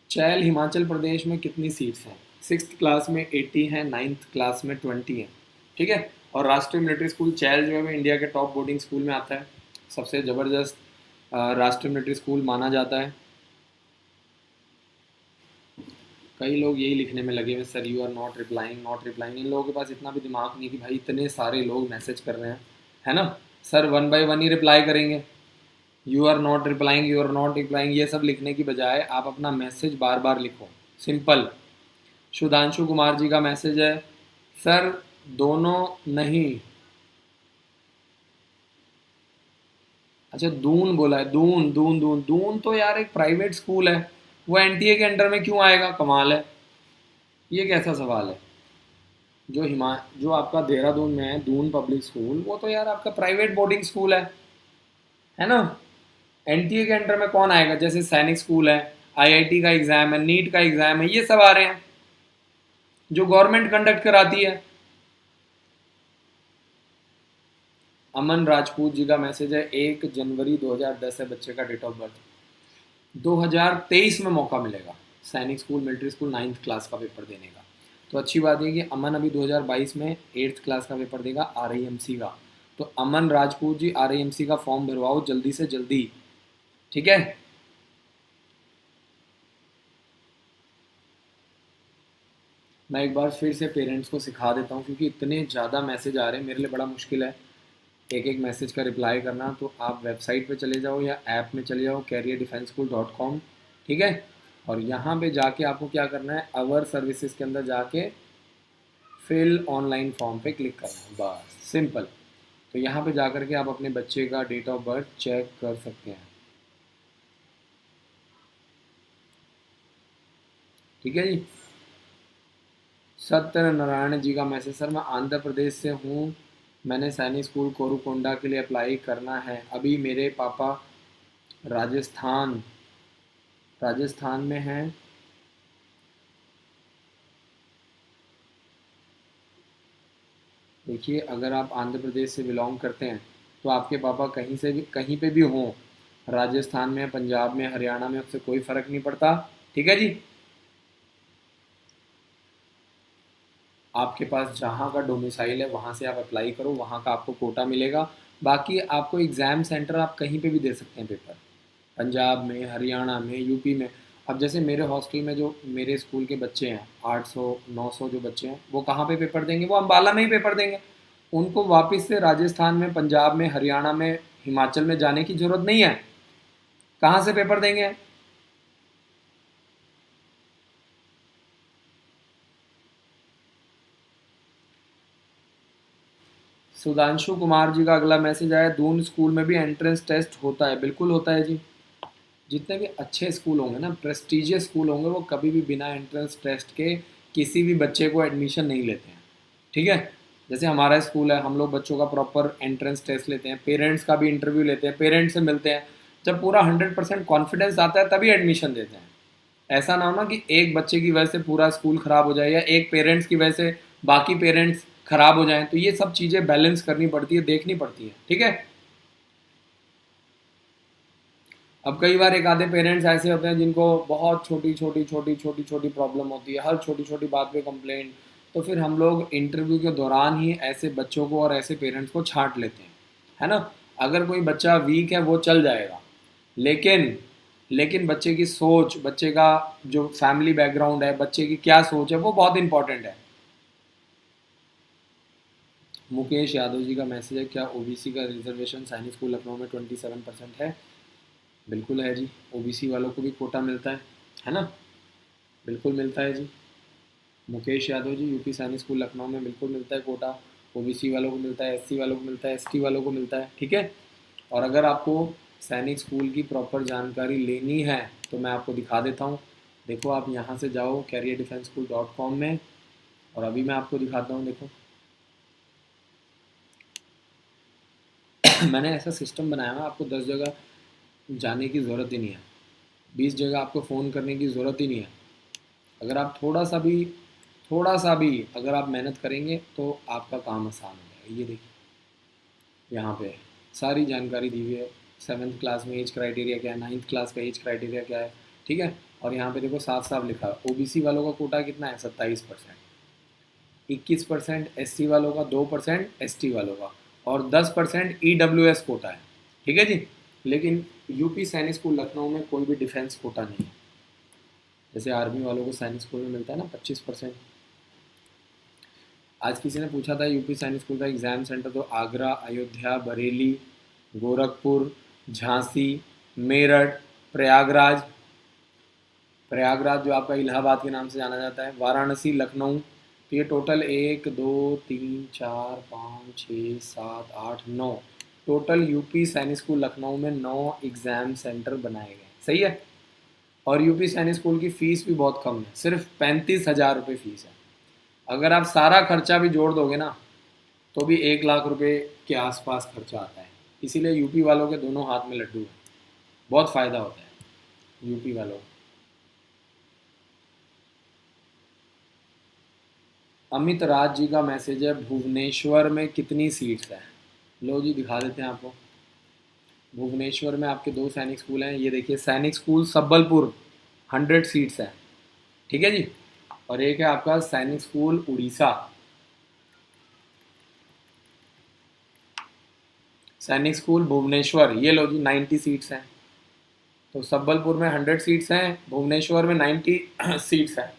चैल हिमाचल प्रदेश में कितनी सीट्स हैं? 6th क्लास में 80 हैं, 9th क्लास में 20 हैं। ठीक है, और राष्ट्रीय मिलिट्री स्कूल चैल जो है वो इंडिया के टॉप बोर्डिंग स्कूल में आता है, सबसे ज़बरदस्त राष्ट्रीय मिलिट्री स्कूल माना जाता है। कई लोग यही लिखने में लगे हुए, sir you are not replying not replying. इन लोगों के पास इतना भी दिमाग नहीं कि भाई इतने सारे लोग मैसेज कर रहे हैं, है ना, सर वन बाय वन ही रिप्लाई करेंगे। You are not replying, you are not replying, ये सब लिखने की बजाय आप अपना मैसेज बार बार लिखो, सिंपल। सुधांशु कुमार जी का मैसेज है, सर दोनों नहीं, अच्छा दून बोला है, दून दून दून दून तो यार एक प्राइवेट स्कूल है, वो एनटीए के अंडर में क्यों आएगा, कमाल है, ये कैसा सवाल है। जो आपका देहरादून में है दून पब्लिक स्कूल, वो तो यार आपका प्राइवेट बोर्डिंग स्कूल है ना। एनटीए के अंडर में कौन आएगा, जैसे सैनिक स्कूल है, आईआईटी का एग्जाम है, नीट का एग्जाम है, ये सब आ रहे हैं जो गवर्नमेंट कंडक्ट कराती है। अमन राजपूत जी का मैसेज है, 1 जनवरी 2010 है बच्चे का डेट ऑफ बर्थ, 2023 में मौका मिलेगा सैनिक school military school 9th class का पेपर देने का। तो अच्छी बात है कि अमन अभी 2022 में 8th क्लास का पेपर देगा आरआईएमसी का। तो अमन राजपूत जी आरआईएमसी का फॉर्म भरवाओ जल्दी से जल्दी, ठीक है। मैं एक बार फिर से पेरेंट्स को सिखा देता हूँ, क्योंकि इतने ज़्यादा मैसेज आ रहे हैं, मेरे लिए बड़ा मुश्किल है एक एक मैसेज का रिप्लाई करना। तो आप वेबसाइट पे चले जाओ या ऐप में चले जाओ careerdefenseschool.com, ठीक है। और यहाँ पे जाके आपको क्या करना है, अवर सर्विसेज के अंदर जाके फिल ऑनलाइन फॉर्म पे क्लिक करना है, बस सिंपल। तो यहाँ पे जाकर के आप अपने बच्चे का डेट ऑफ बर्थ चेक कर सकते हैं, ठीक है जी। सत्यनारायण जी का मैसेज, सर मैं आंध्र प्रदेश से हूँ, मैंने सैनिक स्कूल कोरुकोंडा के लिए अप्लाई करना है, अभी मेरे पापा राजस्थान राजस्थान में हैं। देखिए अगर आप आंध्र प्रदेश से बिलोंग करते हैं तो आपके पापा कहीं से भी कहीं पे भी हों, राजस्थान में, पंजाब में, हरियाणा में, उससे कोई फ़र्क नहीं पड़ता, ठीक है जी। आपके पास जहाँ का डोमिसाइल है वहाँ से आप अप्लाई करो, वहाँ का आपको कोटा मिलेगा। बाकी आपको एग्ज़ाम सेंटर आप कहीं पे भी दे सकते हैं पेपर, पंजाब में, हरियाणा में, यूपी में। अब जैसे मेरे हॉस्टल में जो मेरे स्कूल के बच्चे हैं 800 900 जो बच्चे हैं, वो कहाँ पे पेपर देंगे, वो अम्बाला में ही पेपर देंगे। उनको वापस से राजस्थान में, पंजाब में, हरियाणा में, हिमाचल में जाने की ज़रूरत नहीं है। कहाँ से पेपर देंगे। सुधांशु कुमार जी का अगला मैसेज आया, दून स्कूल में भी एंट्रेंस टेस्ट होता है, बिल्कुल होता है जी। जितने भी अच्छे स्कूल होंगे ना, प्रेस्टिजियस स्कूल होंगे, वो कभी भी बिना एंट्रेंस टेस्ट के किसी भी बच्चे को एडमिशन नहीं लेते हैं, ठीक है। जैसे हमारा स्कूल है, हम लोग बच्चों का प्रॉपर एंट्रेंस टेस्ट लेते हैं, पेरेंट्स का भी इंटरव्यू लेते हैं, पेरेंट्स से मिलते हैं, जब पूरा 100% कॉन्फिडेंस आता है तभी एडमिशन देते हैं। ऐसा ना हो ना कि एक बच्चे की वजह से पूरा स्कूल खराब हो जाए, या एक पेरेंट्स की वजह से बाकी पेरेंट्स खराब हो जाएं। तो ये सब चीज़ें बैलेंस करनी पड़ती है, देखनी पड़ती है, ठीक है। अब कई बार एक आधे पेरेंट्स ऐसे होते हैं जिनको बहुत छोटी छोटी प्रॉब्लम होती है, हर छोटी छोटी बात पे कंप्लेंट। तो फिर हम लोग इंटरव्यू के दौरान ही ऐसे बच्चों को और ऐसे पेरेंट्स को छांट लेते हैं, है ना। अगर कोई बच्चा वीक है वो चल जाएगा, लेकिन लेकिन बच्चे की सोच, बच्चे का जो फैमिली बैकग्राउंड है, बच्चे की क्या सोच है, वो बहुत इंपॉर्टेंट है। मुकेश यादव जी का मैसेज है, क्या ओबीसी का रिजर्वेशन सैनिक स्कूल लखनऊ में 27% है। बिल्कुल है जी, ओबीसी वालों को भी कोटा मिलता है ना, बिल्कुल मिलता है जी। मुकेश यादव जी, यूपी सैनिक स्कूल लखनऊ में बिल्कुल मिलता है कोटा, ओबीसी वालों को मिलता है, एससी वालों को मिलता है, एसटी वालों को मिलता है, ठीक है। और अगर आपको सैनिक स्कूल की प्रॉपर जानकारी लेनी है तो मैं आपको दिखा देता हूँ। देखो आप यहाँ से जाओ careerdefenseschool.com में, और अभी मैं आपको दिखाता हूँ, देखो मैंने ऐसा सिस्टम बनाया है, आपको 10 जगह जाने की ज़रूरत ही नहीं है, 20 जगह आपको फ़ोन करने की ज़रूरत ही नहीं है। अगर आप थोड़ा सा भी अगर आप मेहनत करेंगे तो आपका काम आसान हो जाएगा। ये देखिए यहाँ पे सारी जानकारी दी हुई है, 7th क्लास में एज क्राइटेरिया क्या है, 9th क्लास का एज क्राइटेरिया क्या है, ठीक है। और यहाँ पे देखो साफ साफ लिखा है, ओबीसी वालों का कोटा कितना है, 27%, 21% एससी वालों का, 2% एसटी वालों का, और 10% ईडब्ल्यूएस कोटा है, ठीक है जी। लेकिन यूपी सैनिक स्कूल लखनऊ में कोई भी डिफेंस कोटा नहीं है। जैसे आर्मी वालों को सैनिक स्कूल में मिलता है ना 25%। आज किसी ने पूछा था यूपी सैनिक स्कूल का एग्ज़ाम सेंटर, तो आगरा, अयोध्या, बरेली, गोरखपुर, झांसी, मेरठ, प्रयागराज, प्रयागराज जो आपका इलाहाबाद के नाम से जाना जाता है, वाराणसी, लखनऊ। तो ये टोटल 1 2 3 4 5 6 7 8 9, टोटल यूपी सैनिक स्कूल लखनऊ में 9 एग्ज़ाम सेंटर बनाए गए। सही है। और यूपी सैनिक स्कूल की फ़ीस भी बहुत कम है, सिर्फ 35,000 रुपये फ़ीस है। अगर आप सारा खर्चा भी जोड़ दोगे ना तो भी 1 लाख रुपए के आसपास खर्चा आता है। इसीलिए यूपी वालों के दोनों हाथ में लड्डू है, बहुत फ़ायदा होता है यूपी वालों को। अमित राज जी का मैसेज है, भुवनेश्वर में कितनी सीट्स हैं? लो जी दिखा देते हैं आपको। भुवनेश्वर में आपके 2 सैनिक स्कूल हैं। ये देखिए, सैनिक स्कूल सम्बलपुर 100 सीट्स है, ठीक है जी। और एक है आपका सैनिक स्कूल उड़ीसा, सैनिक स्कूल भुवनेश्वर, ये लो जी 90 सीट्स हैं। तो सम्बलपुर में 100 सीट्स हैं, भुवनेश्वर में 90 सीट्स हैं।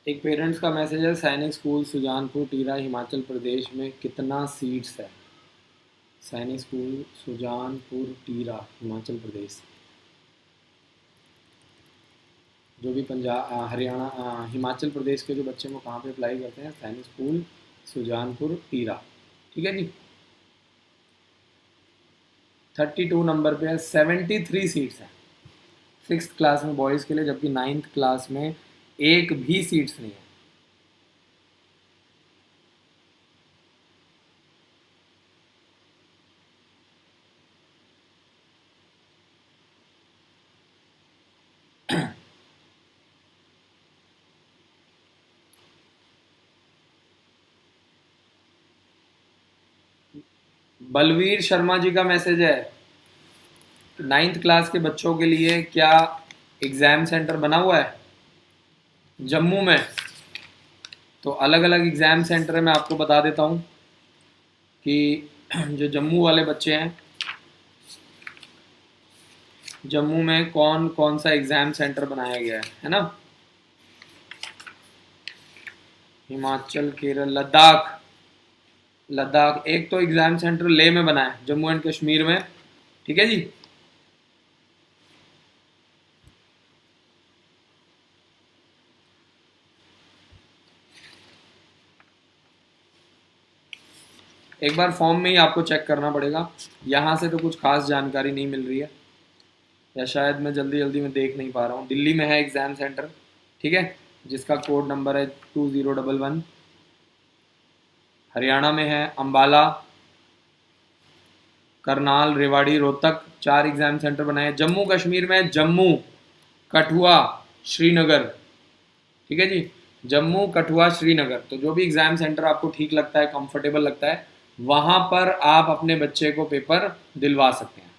एक पेरेंट्स का मैसेज है, सैनिक स्कूल सुजानपुर टीरा हिमाचल प्रदेश में कितना सीट्स है? सैनिक स्कूल सुजानपुर टीरा हिमाचल प्रदेश, जो भी पंजाब हरियाणा हिमाचल प्रदेश के जो बच्चे वो कहाँ पे अप्लाई करते हैं, सैनिक स्कूल सुजानपुर टीरा, ठीक है जी। 32 नंबर पे है, 73 सीट्स हैं 6th क्लास में बॉयज़ के लिए, जबकि 9th क्लास में एक भी सीट्स नहीं है। बलवीर शर्मा जी का मैसेज है, 9th क्लास के बच्चों के लिए क्या एग्ज़ाम सेंटर बना हुआ है जम्मू में? तो अलग अलग एग्ज़ाम सेंटर है, मैं आपको बता देता हूँ कि जो जम्मू वाले बच्चे हैं, जम्मू में कौन कौन सा एग्ज़ाम सेंटर बनाया गया है ना? हिमाचल, केरल, लद्दाख, लद्दाख एक तो एग्ज़ाम सेंटर लेह में बना है, जम्मू एंड कश्मीर में, ठीक है जी। एक बार फॉर्म में ही आपको चेक करना पड़ेगा, यहाँ से तो कुछ खास जानकारी नहीं मिल रही है, या शायद मैं जल्दी जल्दी में देख नहीं पा रहा हूँ। दिल्ली में है एग्ज़ाम सेंटर, ठीक है, जिसका कोड नंबर है 2011। हरियाणा में है अंबाला, करनाल, रेवाड़ी, रोहतक, 4 एग्ज़ाम सेंटर बनाए। जम्मू कश्मीर में जम्मू, कठुआ, श्रीनगर, ठीक है जी, जम्मू, कठुआ, श्रीनगर। तो जो भी एग्ज़ाम सेंटर आपको ठीक लगता है, कंफर्टेबल लगता है, वहाँ पर आप अपने बच्चे को पेपर दिलवा सकते हैं।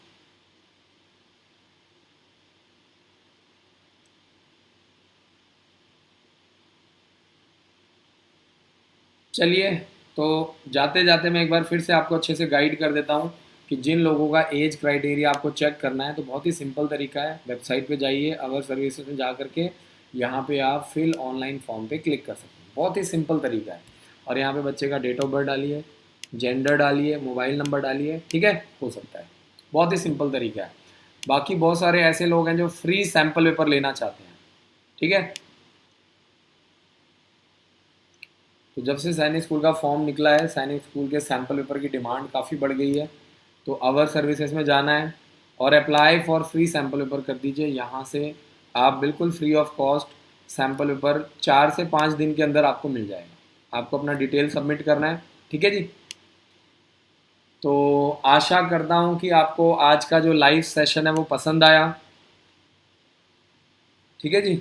चलिए, तो जाते जाते मैं एक बार फिर से आपको अच्छे से गाइड कर देता हूँ कि जिन लोगों का एज क्राइटेरिया आपको चेक करना है, तो बहुत ही सिंपल तरीका है। वेबसाइट पे जाइए, अवर सर्विसेज में जा करके यहाँ पे आप फिल ऑनलाइन फॉर्म पे क्लिक कर सकते हैं। बहुत ही सिंपल तरीका है। और यहाँ पे बच्चे का डेट ऑफ बर्थ डालिए, जेंडर डालिए, मोबाइल नंबर डालिए, ठीक है, हो सकता है। बहुत ही सिंपल तरीका है। बाकी बहुत सारे ऐसे लोग हैं जो फ्री सैम्पल पेपर लेना चाहते हैं, ठीक है। तो जब से सैनिक स्कूल का फॉर्म निकला है, सैनिक स्कूल के सैम्पल पेपर की डिमांड काफ़ी बढ़ गई है। तो अवर सर्विसेज में जाना है और apply for free sample paper कर दीजिए। यहाँ से आप बिल्कुल free of cost sample paper 4 से 5 दिन के अंदर आपको मिल जाएगा। आपको अपना डिटेल सबमिट करना है, ठीक है जी। तो आशा करता हूँ कि आपको आज का जो लाइव सेशन है वो पसंद आया, ठीक है जी।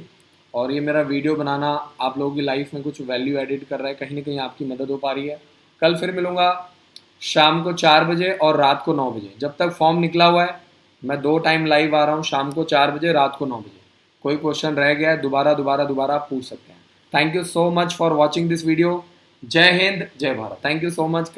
और ये मेरा वीडियो बनाना आप लोगों की लाइफ में कुछ वैल्यू एडिट कर रहा है, कहीं ना कहीं आपकी मदद हो पा रही है। कल फिर मिलूँगा शाम को 4 बजे और रात को 9 बजे। जब तक फॉर्म निकला हुआ है मैं 2 टाइम लाइव आ रहा हूँ, शाम को 4 बजे, रात को 9 बजे। कोई क्वेश्चन रह गया है दोबारा आप पूछ सकते हैं। Thank you so much for watching this video. जय हिंद, जय Bharat. Thank you so much.